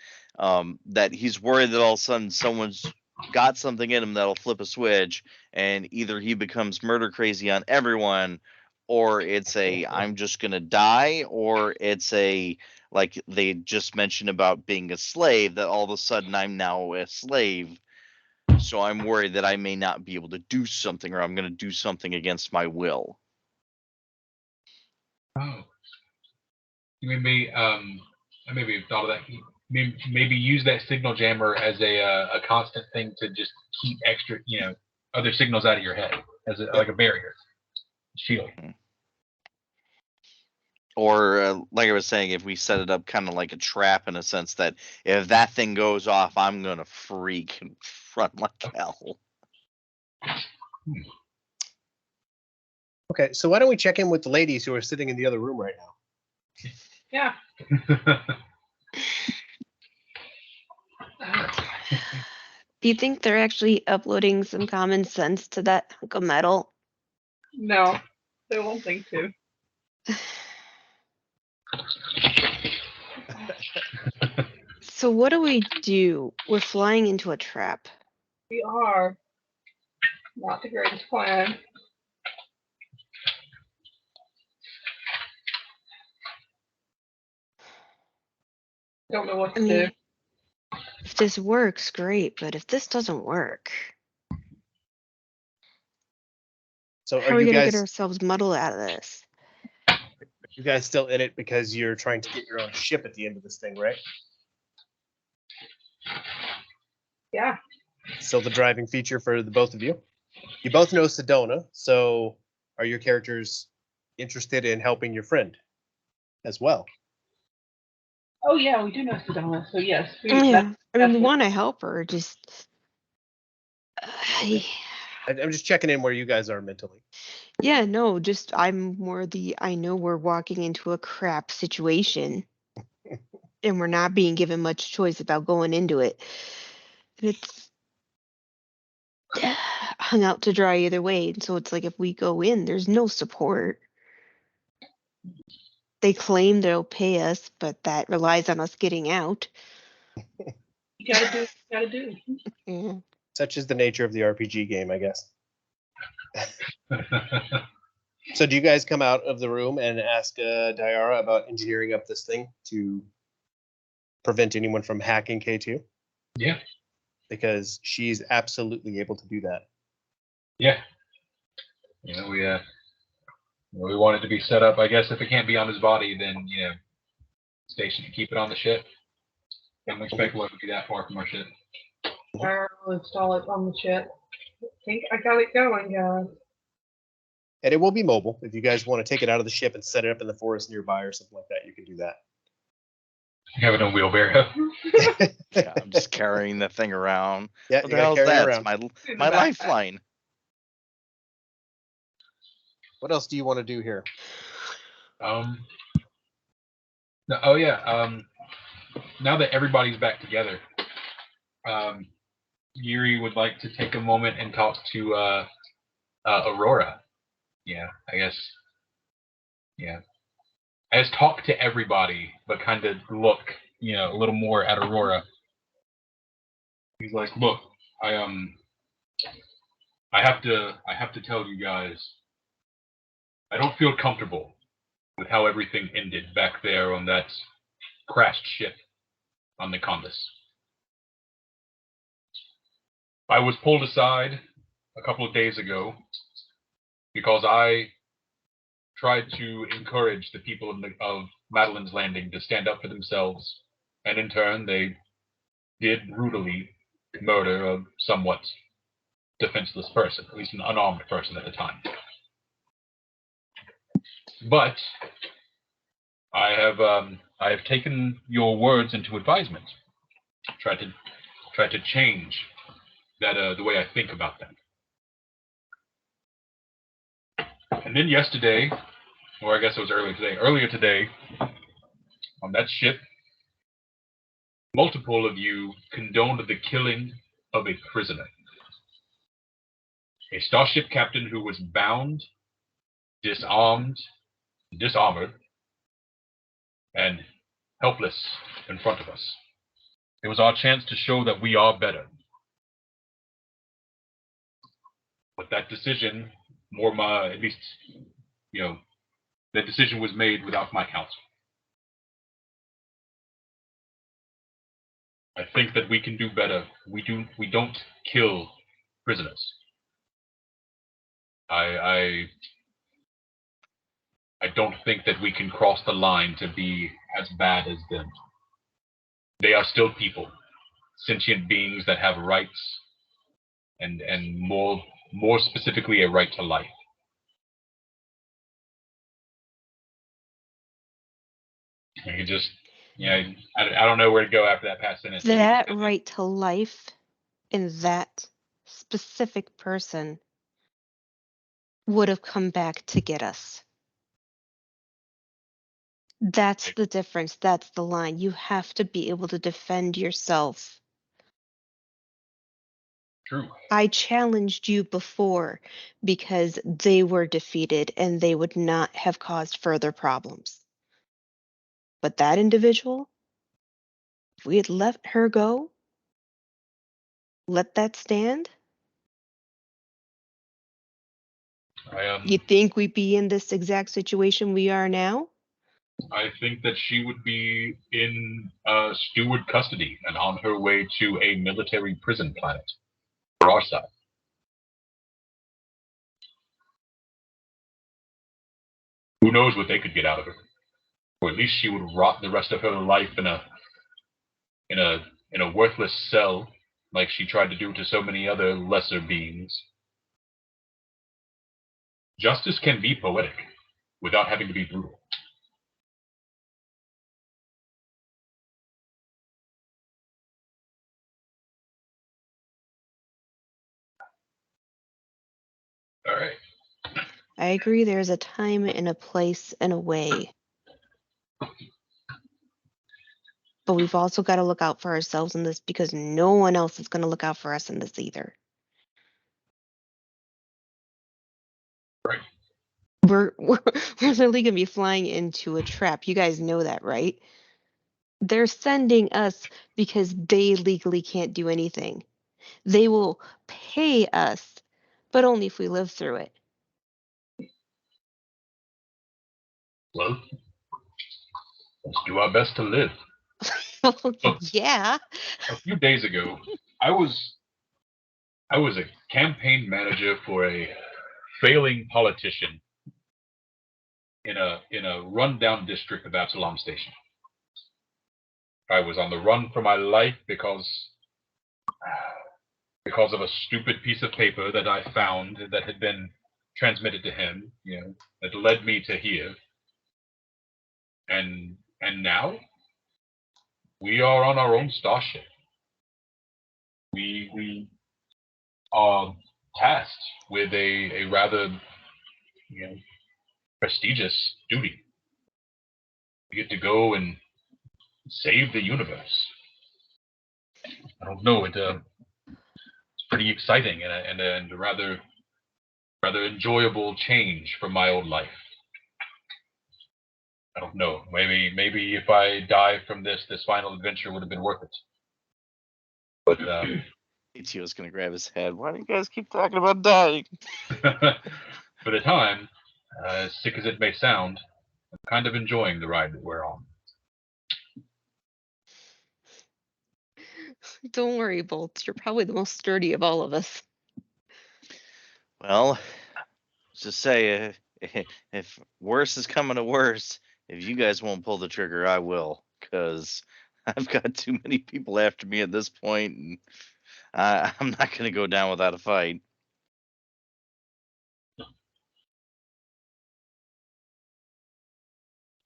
That he's worried that all of a sudden someone's got something in him that'll flip a switch and either he becomes murder crazy on everyone, or it's a I'm just gonna die, or it's a like they just mentioned about being a slave, that all of a sudden I'm now a slave. So I'm worried that I may not be able to do something, or I'm going to do something against my will. Oh. Maybe I maybe have thought of that. Maybe use that signal jammer as a constant thing to just keep extra, other signals out of your head as like a barrier, shield. Or like I was saying, if we set it up kind of like a trap in a sense that if that thing goes off, I'm going to freak and run like hell. Okay, so why don't we check in with the ladies who are sitting in the other room right now? Yeah. Do you think they're actually uploading some common sense to that hunk of metal? No, they won't think to. So what do we do? We're flying into a trap. We are. Not the greatest plan. Don't know what to do. If this works, great, but if this doesn't work. So How are are we you gonna get guys ourselves muddled out of this? you guys still in it because you're trying to get your own ship at the end of this thing, right? Yeah. Still the driving feature for the both of you. You both know Sedona, so are your characters interested in helping your friend as well? Oh yeah, we do know Sedona, so yes. Yeah, I mean, we that's what- want to help her. Just, I- I'm just checking in where you guys are mentally. yeah, no, just I'm more the. I know we're walking into a crap situation, and we're not being given much choice about going into it. And it's hung out to dry either way. And so it's like if we go in, there's no support. They claim they'll pay us, but that relies on us getting out. You gotta do what you gotta do. Yeah. Such is the nature of the RPG game, I guess. So do you guys come out of the room and ask Diara about engineering up this thing to prevent anyone from hacking K2? Yeah. Because she's absolutely able to do that. Yeah. You know, we want it to be set up. I guess if it can't be on his body, then station to keep it on the ship. Don't expect what would be that far from our ship. I'll install it on the ship. I think I got it going, guys. And it will be mobile. If you guys want to take it out of the ship and set it up in the forest nearby or something like that, you can do that. Have it on wheelbarrow. Yeah, I'm just carrying the thing around. Yeah, What you the gotta hell's carry it that? around. It's my lifeline. What else do you want to do here? Oh yeah. Now that everybody's back together, Yuri would like to take a moment and talk to Aurora. Yeah, I guess. Yeah. I just talk to everybody, but kind of look, a little more at Aurora. He's like, look, I have to tell you guys, I don't feel comfortable with how everything ended back there on that crashed ship on the Condus. I was pulled aside a couple of days ago because I tried to encourage the people of Madeline's Landing to stand up for themselves, and in turn they did brutally murder a somewhat defenseless person, at least an unarmed person at the time. But I have taken your words into advisement. Tried to change that the way I think about them. And then yesterday, or I guess it was earlier today, on that ship, multiple of you condoned the killing of a prisoner. A starship captain who was bound, disarmed, disarmored, and helpless in front of us. It was our chance to show that we are better. But that decision, at least, that decision was made without my counsel. I think that we can do better. We don't kill prisoners. I don't think that we can cross the line to be as bad as them. They are still people, sentient beings that have rights, and more specifically a right to life. I could just, I don't know where to go after that past sentence. That right to life in that specific person would have come back to get us. That's the difference. That's the line. You have to be able to defend yourself. True. I challenged you before because they were defeated and they would not have caused further problems. But that individual, if we had let her go, let that stand, you think we'd be in this exact situation we are now? I think that she would be in steward custody and on her way to a military prison planet for our side. who knows what they could get out of her? Or at least she would rot the rest of her life in a worthless cell, like she tried to do to so many other lesser beings. Justice can be poetic without having to be brutal. All right. I agree there's a time and a place and a way. But we've also got to look out for ourselves in this because no one else is going to look out for us in this either. Right. We're literally going to be flying into a trap. You guys know that, right? They're sending us because they legally can't do anything. They will pay us, but only if we live through it. Well, let's do our best to live. Yeah. A few days ago, I was a campaign manager for a failing politician in a rundown district of Absalom Station. I was on the run for my life because of a stupid piece of paper that I found that had been transmitted to him, that led me to here. And now we are on our own starship. We are tasked with a rather prestigious duty. We get to go and save the universe. I don't know. It's pretty exciting and a rather enjoyable change from my old life. I don't know. Maybe if I die from this final adventure would have been worth it. But ATO's gonna grab his head. Why do you guys keep talking about dying? for the time, as sick as it may sound, I'm kind of enjoying the ride that we're on. Don't worry, Bolt. You're probably the most sturdy of all of us. Well, just say if worse is coming to worse, if you guys won't pull the trigger, I will, because I've got too many people after me at this point, and I'm not going to go down without a fight. You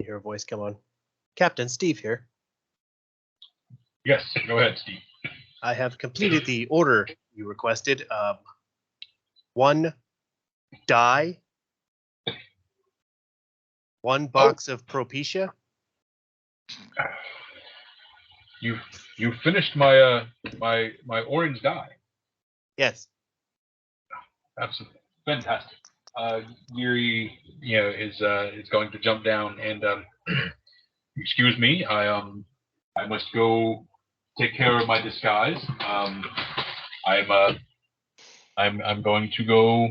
hear a voice come on. Captain Steve here. Yes, go ahead, Steve. I have completed the order you requested. 1 die, 1 box of Propecia. You finished my my orange dye. Yes. Absolutely fantastic. Yuri, is going to jump down and excuse me. I must go take care of my disguise. I'm going to go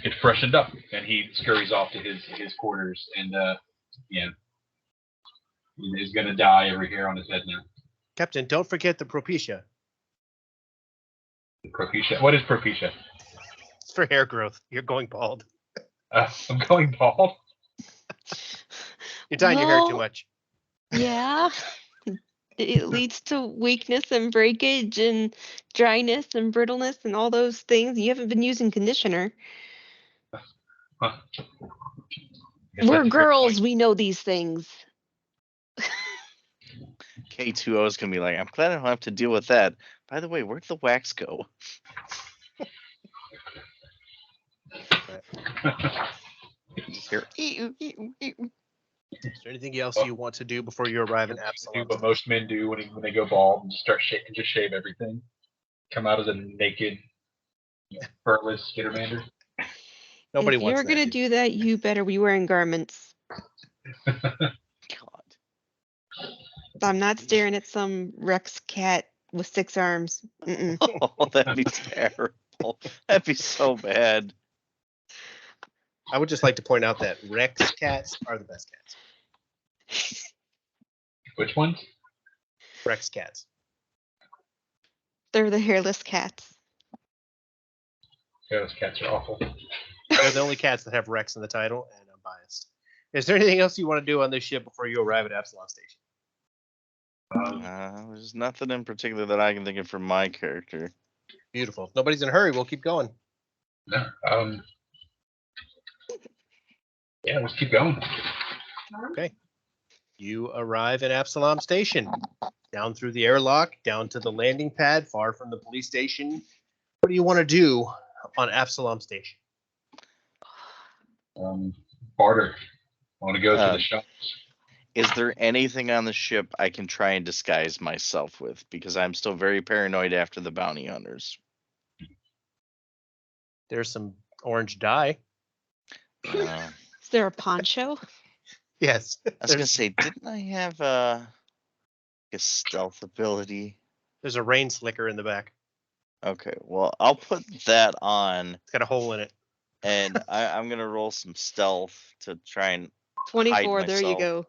get freshened up, and he scurries off to his quarters, and he's gonna die every hair on his head now. Captain, don't forget the Propecia. Propecia. What is Propecia? It's for hair growth. You're going bald. I'm going bald. You're dyeing your hair too Well, much. Yeah. It leads to weakness and breakage and dryness and brittleness and all those things. You haven't been using conditioner. Huh. Guess We're that's a fair girls. point. We know these things. K2O is going to be like, I'm glad I don't have to deal with that. By the way, where'd the wax go? Just hear, "Ew, ew, ew." Is there anything else you want to do before you arrive in Do Absalom? what most men do when they go bald and just start just shave everything. Come out as a naked, furless Skittermander. Nobody If wants you're that. gonna do that, you better be wearing garments. God. I'm not staring at some Rex cat with 6 arms. Mm-mm. Oh, that'd be terrible. That'd be so bad. I would just like to point out that Rex cats are the best cats. Which ones? Rex cats. They're the hairless cats. Yeah, those cats are awful. They're the only cats that have Rex in the title, and I'm biased. Is there anything else you want to do on this ship before you arrive at Absalom Station? There's nothing in particular that I can think of for my character. Beautiful. If nobody's in a hurry, we'll keep going. No, yeah, let's keep going. Okay. You arrive at Absalom Station. Down through the airlock, down to the landing pad, far from the police station. What do you want to do on Absalom Station? Barter. I want to go to the shops. Is there anything on the ship I can try and disguise myself with? Because I'm still very paranoid after the bounty hunters. There's some orange dye. Is there a poncho? Yes. I was gonna say, didn't I have a stealth ability? There's a rain slicker in the back. Okay, well, I'll put that on, It's got a hole in it. and I'm gonna roll some stealth to try and 24, hide there you myself. go.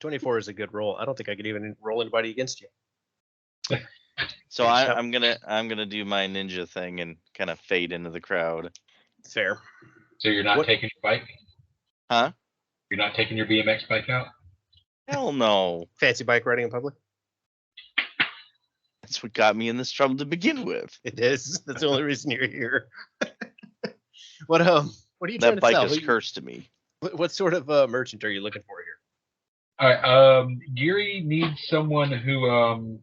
24 is a good roll. I don't think I could even roll anybody against you. So Yeah, I'm gonna do my ninja thing and kind of fade into the crowd. Fair. So you're not What- taking your bike? Huh? You're not taking your BMX bike out? Hell no. Fancy bike riding in public? That's what got me in this trouble to begin with. It is. That's the only reason you're here. What are you trying That to bike sell? is cursed to me. What sort of merchant are you looking for here? All right. Geary needs someone who,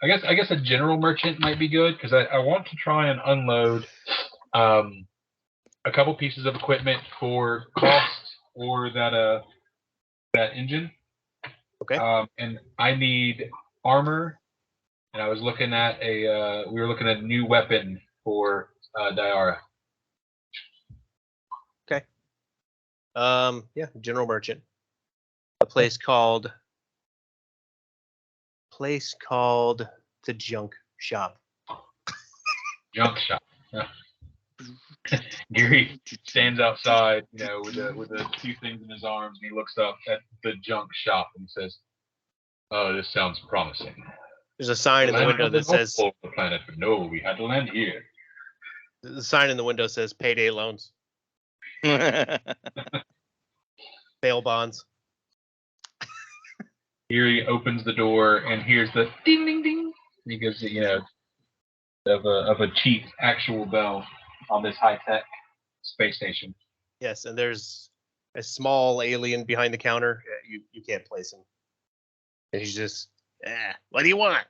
I guess a general merchant might be good because I want to try and unload a couple pieces of equipment for cost or that engine. Okay. And I need armor, and I was looking at we were looking at a new weapon for Diara. Okay. Yeah, general merchant. A place called the Junk Shop. Junk shop. Yeah. Geary stands outside, with a few things in his arms, and he looks up at the junk shop and says, "Oh, this sounds promising." There's a sign in the window that says "The planet, but no, we had to land here." the sign in the window says payday loans, bail bonds. Geary opens the door and hears the ding ding ding because of a cheap actual bell on this high tech space station. Yes, and there's a small alien behind the counter. You can't place him. And he's just, what do you want?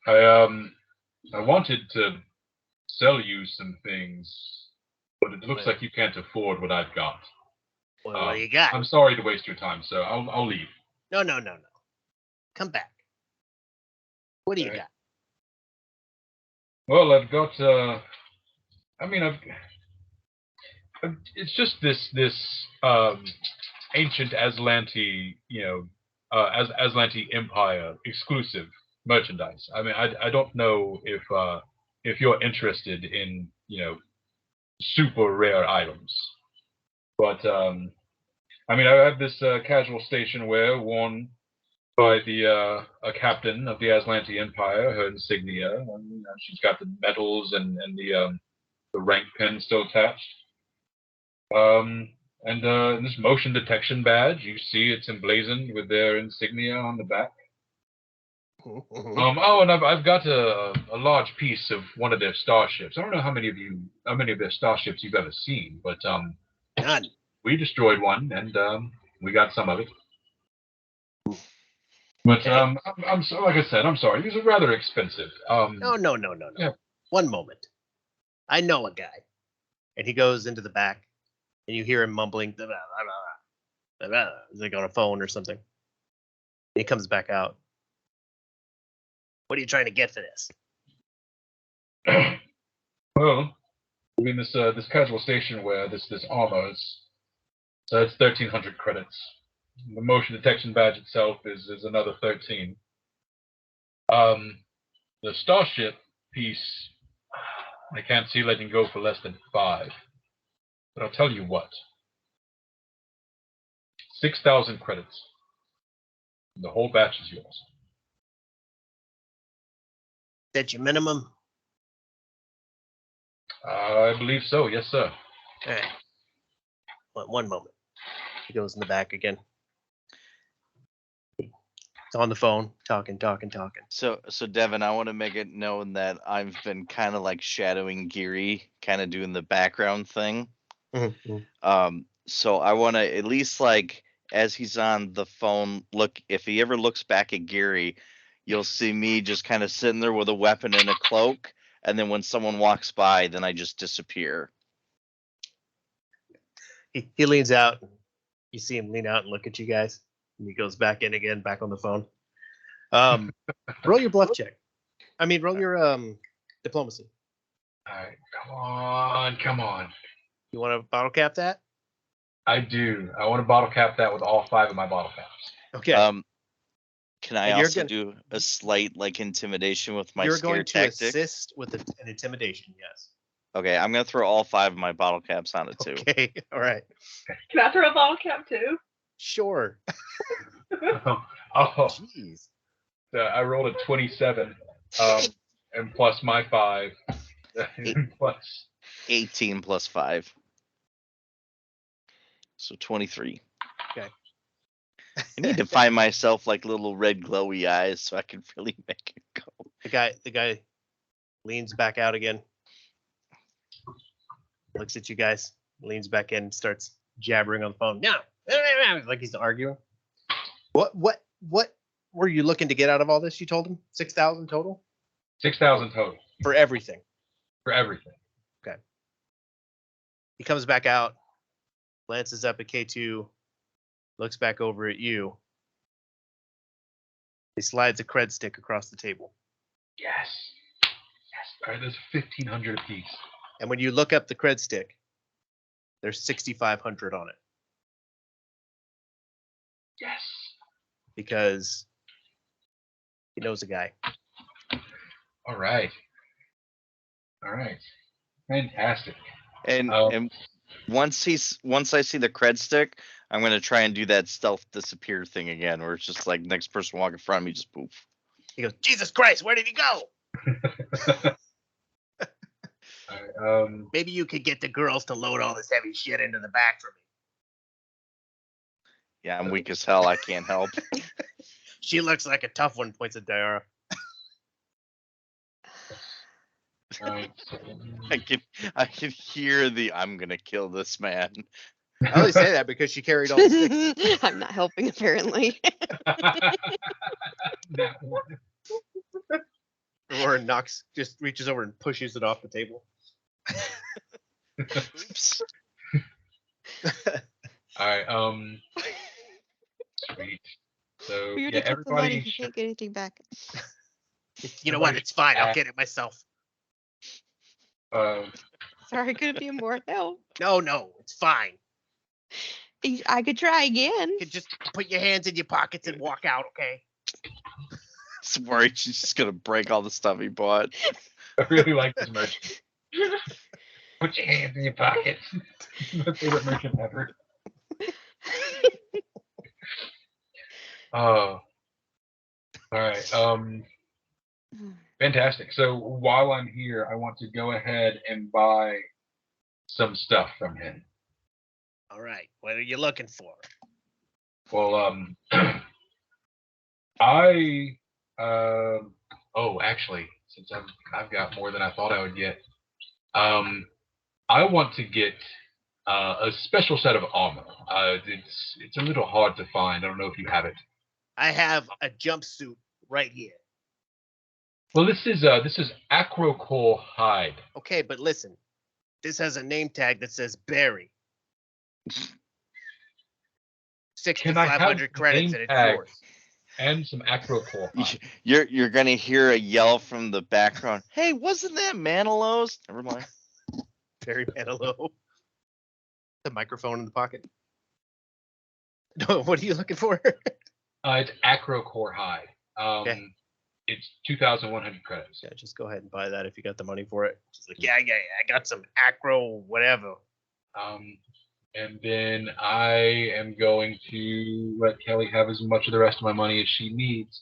I wanted to sell you some things, but it looks like you can't afford what I've got. Well, what do you got? I'm sorry to waste your time, so I'll leave. No. Come back. What do you Okay. got? Well, I've got. It's just this ancient Aslanti, Aslanti Empire exclusive merchandise. I mean, I don't know if you're interested in super rare items, but I have this casual station wear worn by a captain of the Aslanti Empire, her insignia, and she's got the medals and the rank pin still attached. And this motion detection badge, you see it's emblazoned with their insignia on the back. And I've got a large piece of one of their starships. I don't know how many of their starships you've ever seen, but None. we destroyed one, and we got some of it. But I'm so, like I said, I'm sorry. These are rather expensive. No. Yeah. One moment. I know a guy. And he goes into the back, and you hear him mumbling, like on a phone or something. And he comes back out. What are you trying to get for this? Well, this casual station wear, this armor it's 1,300 credits. The motion detection badge itself is another 13. The starship piece, I can't see letting go for less than 5. But I'll tell you what. 6,000 credits. The whole batch is yours. That your minimum? I believe so, yes, sir. All right. One moment. He goes in the back again. It's on the phone, talking. So Devin, I want to make it known that I've been kind of like shadowing Geary, kind of doing the background thing. So I want to at least like as he's on the phone, look if he ever looks back at Geary, you'll see me just kind of sitting there with a weapon and a cloak, and then when someone walks by, then I just disappear. He leans out. You see him lean out and look at you guys, and he goes back in again, back on the phone. Roll your bluff check. I mean, roll your diplomacy. All right, come on. You want to bottle cap that? I do. I want to bottle cap that with all 5 of my bottle caps. Okay. Can I And you're also gonna- do a slight like intimidation with my You're scare going to tactic? assist with an intimidation. Yes. Okay, I'm gonna throw all 5 of my bottle caps on it too. Okay. All right. Can I throw a bottle cap too? Sure. Oh, Jeez. I rolled a 27, and plus my 5, plus 18 plus 5. So 23. Okay. I need to find myself like little red glowy eyes so I can really make it go. The guy leans back out again. Looks at you guys, leans back in, starts jabbering on the phone. No, like he's arguing. What were you looking to get out of all this? You told him 6,000 total 6,000 total for everything. for everything. He comes back out, glances up at K2, looks back over at you. He slides a cred stick across the table. Yes. All right, there's 1,500 apiece. And when you look up the cred stick, there's 6,500 on it. Yes. Because he knows a guy. All right. Fantastic. And once I see the cred stick, I'm gonna try and do that stealth disappear thing again, where it's just like next person walk in front of me, just poof. He goes, Jesus Christ, where did he go? All right, Maybe you could get the girls to load all this heavy shit into the back for me. Yeah, I'm weak as hell. I can't help. She looks like a tough one, points at Diara. all right. I can hear the I'm gonna kill this man. I only say that because she carried all the sticks. I'm not helping apparently. That one. Or knocks, just reaches over and pushes it off the table. Oops. All right. Sweet. So We yeah, already took the money. everybody. You can't get anything back. You know what? It's fine. I'll get it myself. Sorry, couldn't be more help. No, it's fine. I could try again. You can just put your hands in your pockets and walk out, okay? Just worried she's just gonna break all the stuff he bought. I really like this merchant. Put your hands in your pockets. My favorite merchant ever. Oh. All right. Fantastic. So while I'm here, I want to go ahead and buy some stuff from him. All right. What are you looking for? Well, actually, since I've got more than I thought I would get, I want to get a special set of armor. It's a little hard to find. I don't know if you have it. I have a jumpsuit right here. Well, this is acrocore hide. Okay, but listen. This has a name tag that says Barry. Can I have 6,500 the credits name and it's tag? yours. And some acrocore hide. You're gonna hear a yell from the background. Hey, wasn't that Manilows? Never mind. Barry Manilow. The microphone in the pocket. No, what are you looking for? It's acrocore hide. Okay. It's 2,100 credits. Yeah, just go ahead and buy that if you got the money for it. She's like, yeah, I got some acro whatever. And then I am going to let Kelly have as much of the rest of my money as she needs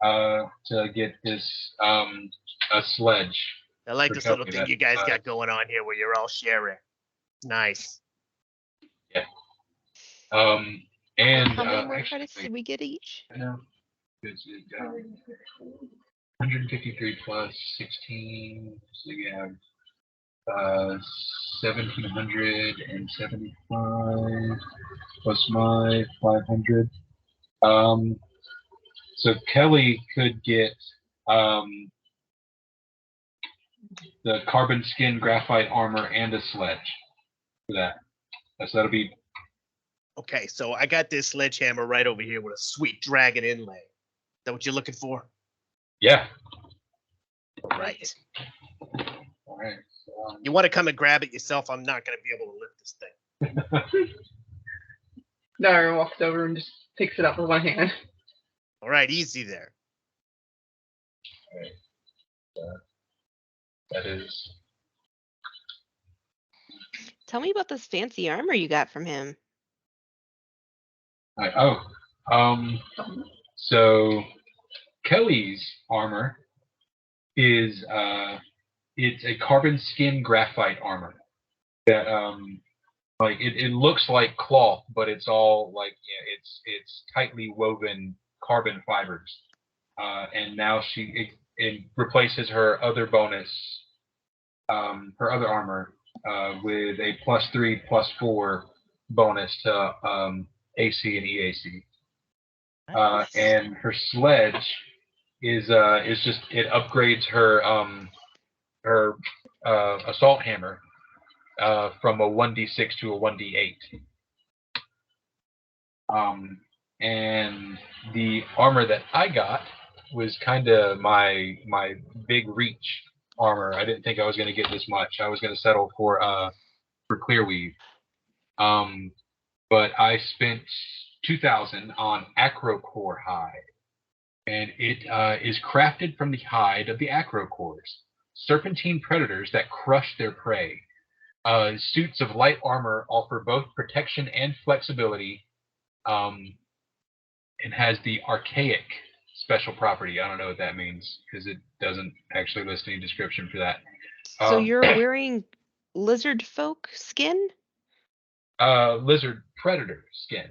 to get this a sledge. I like For this little Kelly, thing that, you guys got going on here where you're all sharing. Nice. And How many more actually, credits did we get each? no, it's 153 plus 16. So you have 1,775 plus my 500. So Kelly could get the carbon skin graphite armor and a sledge for that. So that'll be Okay, so I got this sledgehammer right over here with a sweet dragon inlay. Is that what you're looking for? yeah. Right. All right. So, You want to come and grab it yourself? I'm not going to be able to lift this thing. Dara walks over and just picks it up with one hand. All right, easy there. that is. Tell me about this fancy armor you got from him. So Kelly's armor is it's a carbon skin graphite armor that like it looks like cloth, but it's all like it's tightly woven carbon fibers, and now it replaces her other bonus, her other armor with a +3/+4 bonus to AC and EAC. And her sledge is just it upgrades her assault hammer from a 1d6 to a 1d8. And the armor that I got was kind of my big reach armor. I didn't think I was going to get this much. I was going to settle for Clearweave. But I spent 2,000 on acrocore hide, and it is crafted from the hide of the acrocores, serpentine predators that crush their prey. Suits of light armor offer both protection and flexibility, and has the archaic special property. I don't know what that means because it doesn't actually list any description for that. So you're wearing lizard folk skin? Lizard predator skin.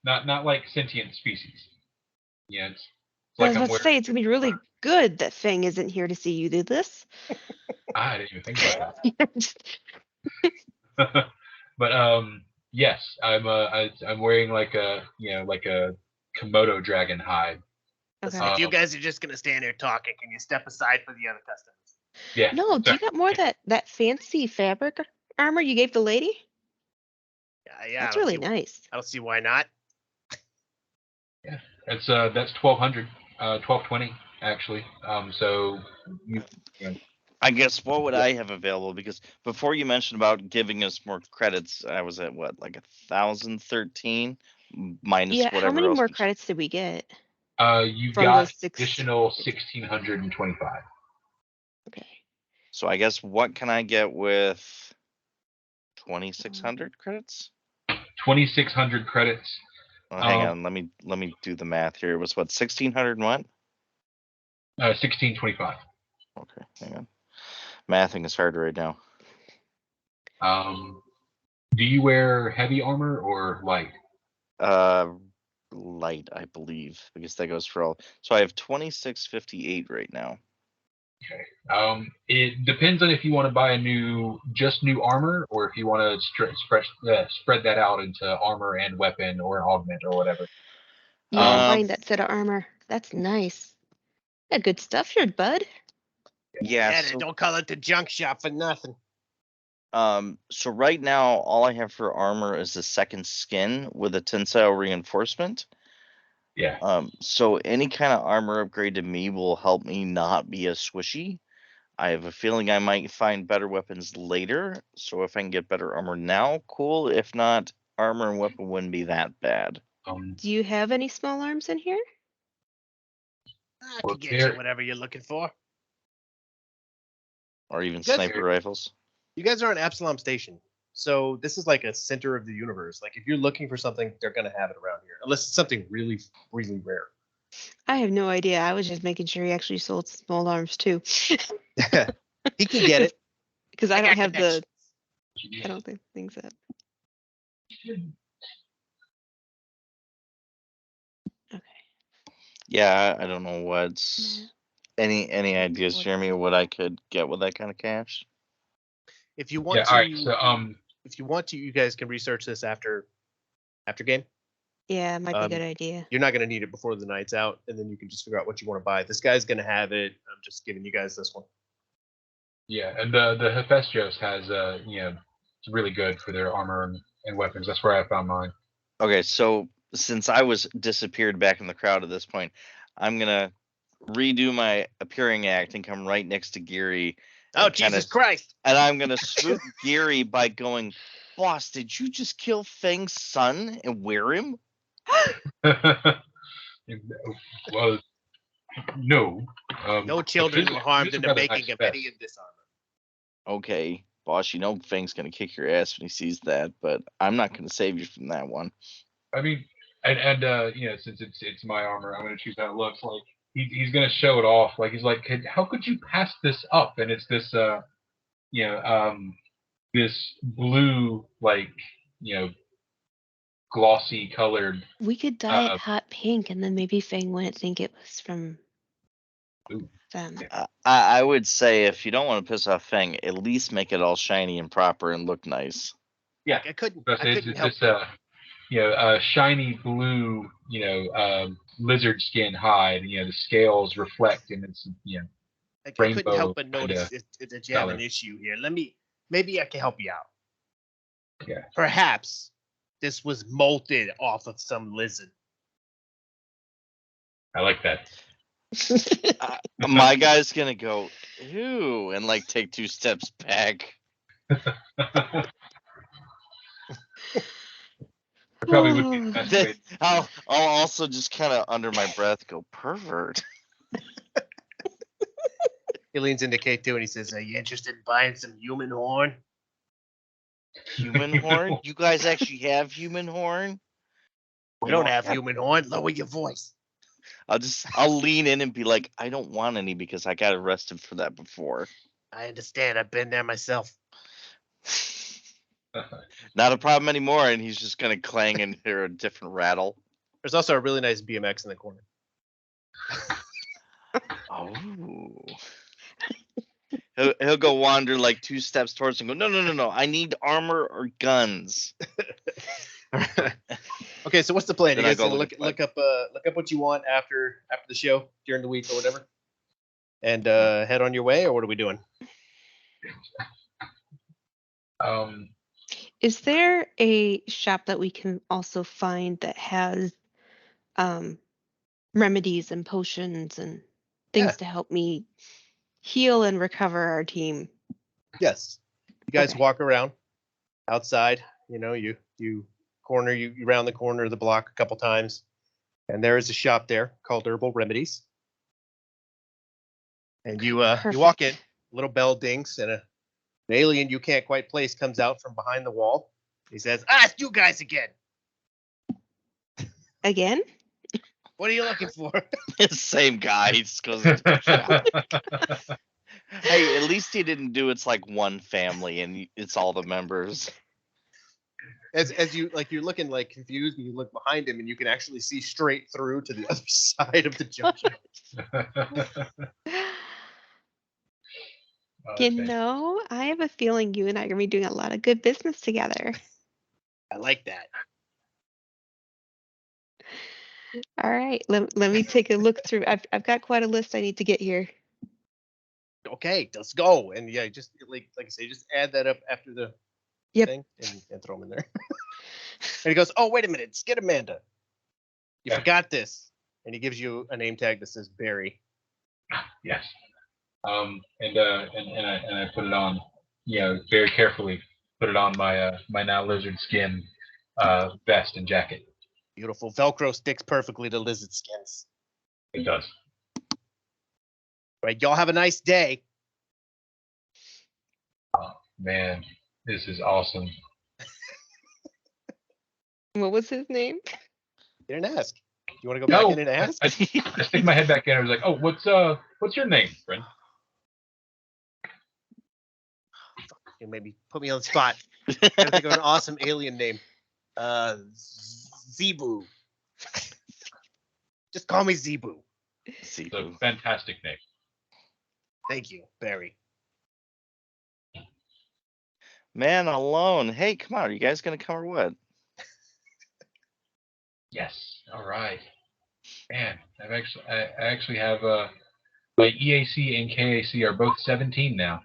Not like sentient species. Yeah, it's I like was I'm about to say, it's going to be really good that Fang isn't here to see you do this. I didn't even think about that. But yes, I'm wearing like a Komodo dragon hide. Listen, Okay. if you guys are just going to stand here talking, can you step aside for the other customers? Yeah. No, do you got more of that fancy fabric armor you gave the lady? Yeah. That's really nice. I don't see why not. Yeah, that's 1,200, 1,220 actually. So you know, I guess what would I have available? Because before you mentioned about giving us more credits, I was at what, like 1,013 minus Yeah, whatever how many else. more credits did we get? you From got the six- additional 1,625. Okay. So I guess what can I get with 2,600 credits? 2,600 credits. Hang on, let me do the math here. It was what, 1,600 and what? 1,625. Okay, hang on. Mathing is hard right now. Do you wear heavy armor or light? Light, I believe, because that goes for all. So I have 2,658 right now. Okay. It depends on if you want to buy new armor or if you want to spread that out into armor and weapon or augment or whatever. Yeah, I'm Um, buying that set of armor. That's nice. Yeah, good stuff here, bud. Yeah. They don't call it the junk shop for nothing. So right now, all I have for armor is the second skin with a tensile reinforcement. Yeah. So any kind of armor upgrade to me will help me not be as swishy. I have a feeling I might find better weapons later. So if I can get better armor now, cool. If not, armor and weapon wouldn't be that bad. Do you have any small arms in here? I can get you whatever you're looking for. Or even Guys- sniper rifles. You guys are on Absalom Station. So this is like a center of the universe. Like if you're looking for something, they're going to have it around here. Unless it's something really, really rare. I have no idea. I was just making sure he actually sold small arms too. He can get it. Because I don't have the I don't think so. Okay. Yeah, I don't know what's any ideas, Jeremy, what I could get with that kind of cash. If you want Yeah. to, All right. So if you want to, you guys can research this after game. Yeah, it might be a good idea. You're not going to need it before the night's out, and then you can just figure out what you want to buy. This guy's going to have it. I'm just giving you guys this one. yeah, and the Hephaestos has it's really good for their armor and weapons. That's where I found mine. Okay, so since I was disappeared back in the crowd at this point, I'm gonna redo my appearing act and come right next to Geary. Oh, and Jesus Christ! And I'm gonna swoop Geary by going, "Boss, did you just kill Fang's son and wear him?" Well, no. No children were harmed in the rather making nice of vest. any of this armor. Okay, boss, you know Fang's gonna kick your ass when he sees that, but I'm not gonna save you from that one. I mean, and since it's my armor, I'm gonna choose how it looks. Like he's gonna show it off. Like he's like, how could you pass this up? And it's this this blue, like, glossy colored. We could dye it hot pink, and then maybe Fang wouldn't think it was from them. I would say if you don't want to piss off Fang, at least make it all shiny and proper and look nice. Yeah, I couldn't it's help this shiny blue, lizard skin hide. The scales reflect, and it's I rainbow couldn't help but kinda notice that you have an color. issue here. Maybe I can help you out. Yeah. Perhaps this was molted off of some lizard. I like that. My guy's gonna go, ew, and like take 2 steps back. Probably would be the best way. I'll also just kind of under my breath go, pervert. He leans into K2 and he says, "Are you interested in buying some human horn?" Human horn? You guys actually have human horn? We don't have human horn. Lower your voice. I'll lean in and be like, I don't want any because I got arrested for that before. I understand. I've been there myself. Not a problem anymore, and he's just gonna clang and hear a different rattle. There's also a really nice BMX in the corner. Oh. He'll go wander like 2 steps towards and go, no, I need armor or guns. Okay, so what's the plan? You Then I guys go gonna look look up what you want after the show during the week or whatever, and head on your way, or what are we doing? Is there a shop that we can also find that has remedies and potions and things to help me heal and recover our team? Yes. You guys Okay. walk around outside. You round the corner of the block a couple times, and there is a shop there called Herbal Remedies. And you walk in, little bell dings, and an alien you can't quite place comes out from behind the wall. He says, it's you guys again. Again? What are you looking for? Same guy. He just goes into the shop. Hey, at least he didn't do it's like one family and it's all the members. As you're looking like confused, and you look behind him, and you can actually see straight through to the other side of the junction. I have a feeling you and I are gonna be doing a lot of good business together. I like that. All right, let me take a look through. I've got quite a list I need to get here. Okay, let's go. And yeah, just like I say, just add that up after the thing and throw them in there. And he goes, "Oh, wait a minute, Skid Amanda, you forgot this." And he gives you a name tag that says Barry. Yes. And I put it on, very carefully. Put it on my now lizard skin vest and jacket. Beautiful. Velcro sticks perfectly to lizard skins. It does. Right, y'all have a nice day. Oh, man, this is awesome. What was his name? You didn't ask. You want to go back in and ask? I stick my head back in. I was like, "Oh, what's your name, friend?" You maybe put me on the spot. Gotta think of an awesome alien name. Zebu. Just call me Zebu. See, It's a fantastic name. Thank you, Barry. man alone. Hey, come on. Are you guys gonna come or what? Yes. All right. Man, I actually have my EAC and KAC are both 17 now.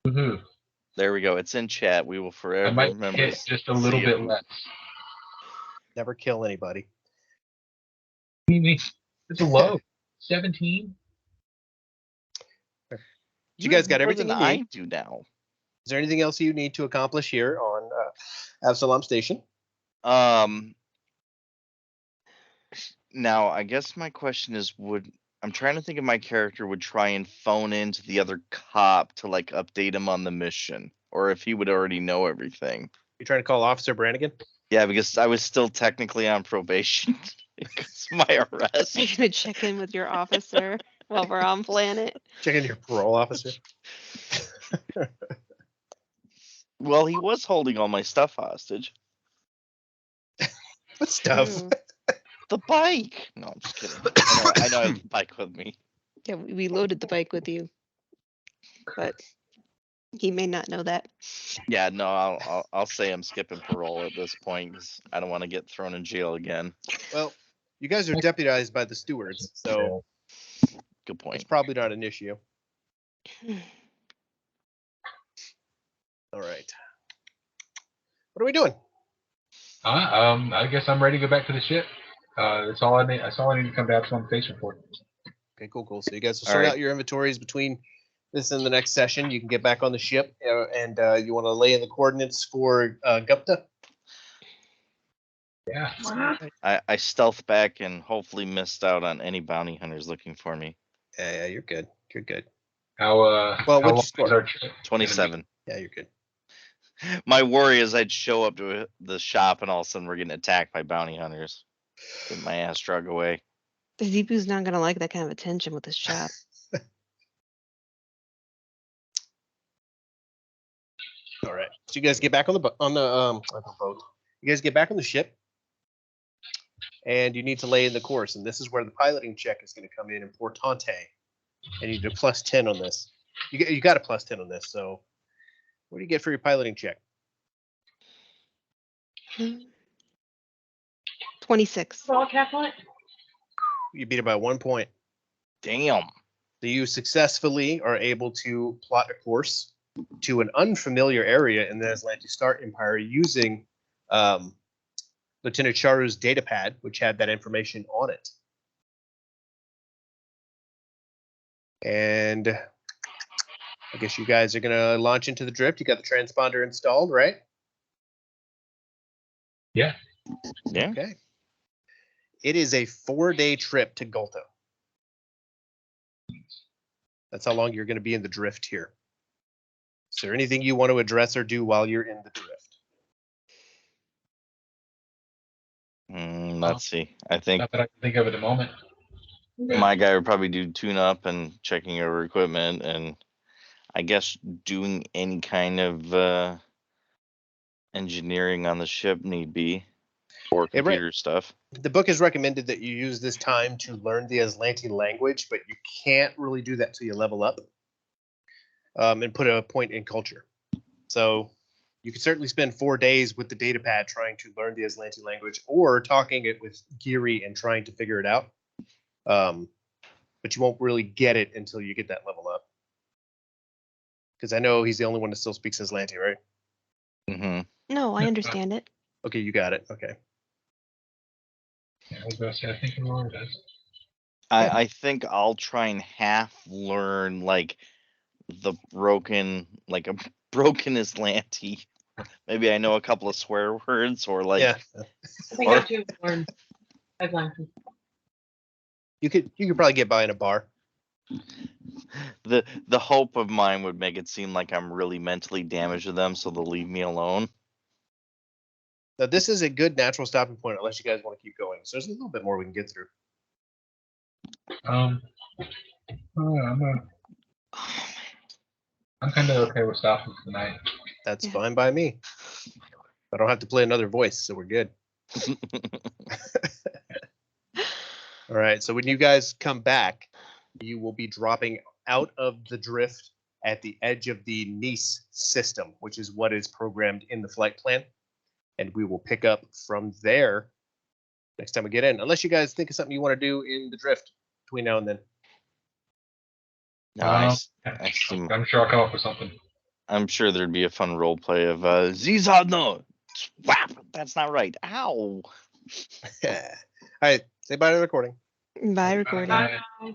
Woohoo! There we go. It's in chat. We will I forever might remember. hit just a little bit less. Never kill anybody. It's a low. 17. You guys got have more everything than you I need. do now. Is there anything else you need to accomplish here on Absalom Station? Now, I guess my question is, I'm trying to think if my character would try and phone into the other cop to like update him on the mission, or if he would already know everything. You trying to call Officer Brannigan? Yeah, because I was still technically on probation because of my arrest. Are you gonna check in with your officer while we're on planet? Checking your parole officer. Well, he was holding all my stuff hostage. What stuff? True. The bike. No, I'm just kidding. I know I have the bike with me. Yeah, we loaded the bike with you, but he may not know that. Yeah, no, I'll say I'm skipping parole at this point because I don't want to get thrown in jail again. Well, you guys are deputized by the stewards, so Good it's point. probably not an issue. All right. What are we doing? I guess I'm ready to go back to the ship. That's all I need. That's all I need to come to Absalom Station for. Okay, cool. So you guys will All sort right. out your inventories between this and the next session. You can get back on the ship, and you want to lay in the coordinates for Gupta. Yeah. I stealth back and hopefully missed out on any bounty hunters looking for me. Yeah, you're good. You're good. How Well, how what'd long you is score? our trip gonna be? 27. Yeah, you're good. My worry is I'd show up to the shop and all of a sudden we're getting attacked by bounty hunters. Get my ass drug away. The Zebu's not gonna like that kind of attention with his shop. All right. So you guys get back on the boat. You guys get back on the ship, and you need to lay in the course. And this is where the piloting check is going to come in importante. And you do +10 on this. You got a +10 on this. So what do you get for your piloting check? 26. All cap on it. You beat it by 1 point. Damn. So you successfully are able to plot a course to an unfamiliar area in the Aslanti Star Empire using Lieutenant Charu's datapad, which had that information on it. And I guess you guys are going to launch into the drift. You got the transponder installed, right? Yeah. Yeah. Okay. It is a 4-day trip to Gulta. That's how long you're going to be in the drift here. Is there anything you want to address or do while you're in the drift? Let's see. I think Not that I can think of at the moment. my guy would probably do tune up and checking over equipment and I guess doing any kind of engineering on the ship need be or Yeah, right. computer stuff. The book has recommended that you use this time to learn the Aslanti language, but you can't really do that till you level up and put a point in culture. So you can certainly spend 4 days with the datapad trying to learn the Aslanti language or talking it with Geary and trying to figure it out. But you won't really get it until you get that level up. Because I know he's the only one that still speaks Aslanti, right? Mm-hmm. No, I understand it. Okay, you got it. Okay. Yeah, I was gonna say I think Aurora does. I think I'll try and half learn like the broken, like a broken Aslanti. Maybe I know a couple of swear words or like Yeah. I think I too learned Atlantis. You could probably get by in a bar. the hope of mine would make it seem like I'm really mentally damaged to them, so they'll leave me alone. Now, this is a good natural stopping point unless you guys want to keep going. So there's a little bit more we can get through. I'm I'm kind of okay with stopping for the night. That's Yeah. fine by me. I don't have to play another voice, so we're good. All right. So when you guys come back, you will be dropping out of the drift at the edge of the Nice system, which is what is programmed in the flight plan. And we will pick up from there next time we get in. Unless you guys think of something you want to do in the drift between now and then. Nice. I'm sure I'll come up with something. I'm sure there'd be a fun role play of Zizadno. Swap. That's not right. Ow. All right. Say bye to the recording. Bye, recording. Bye. Bye.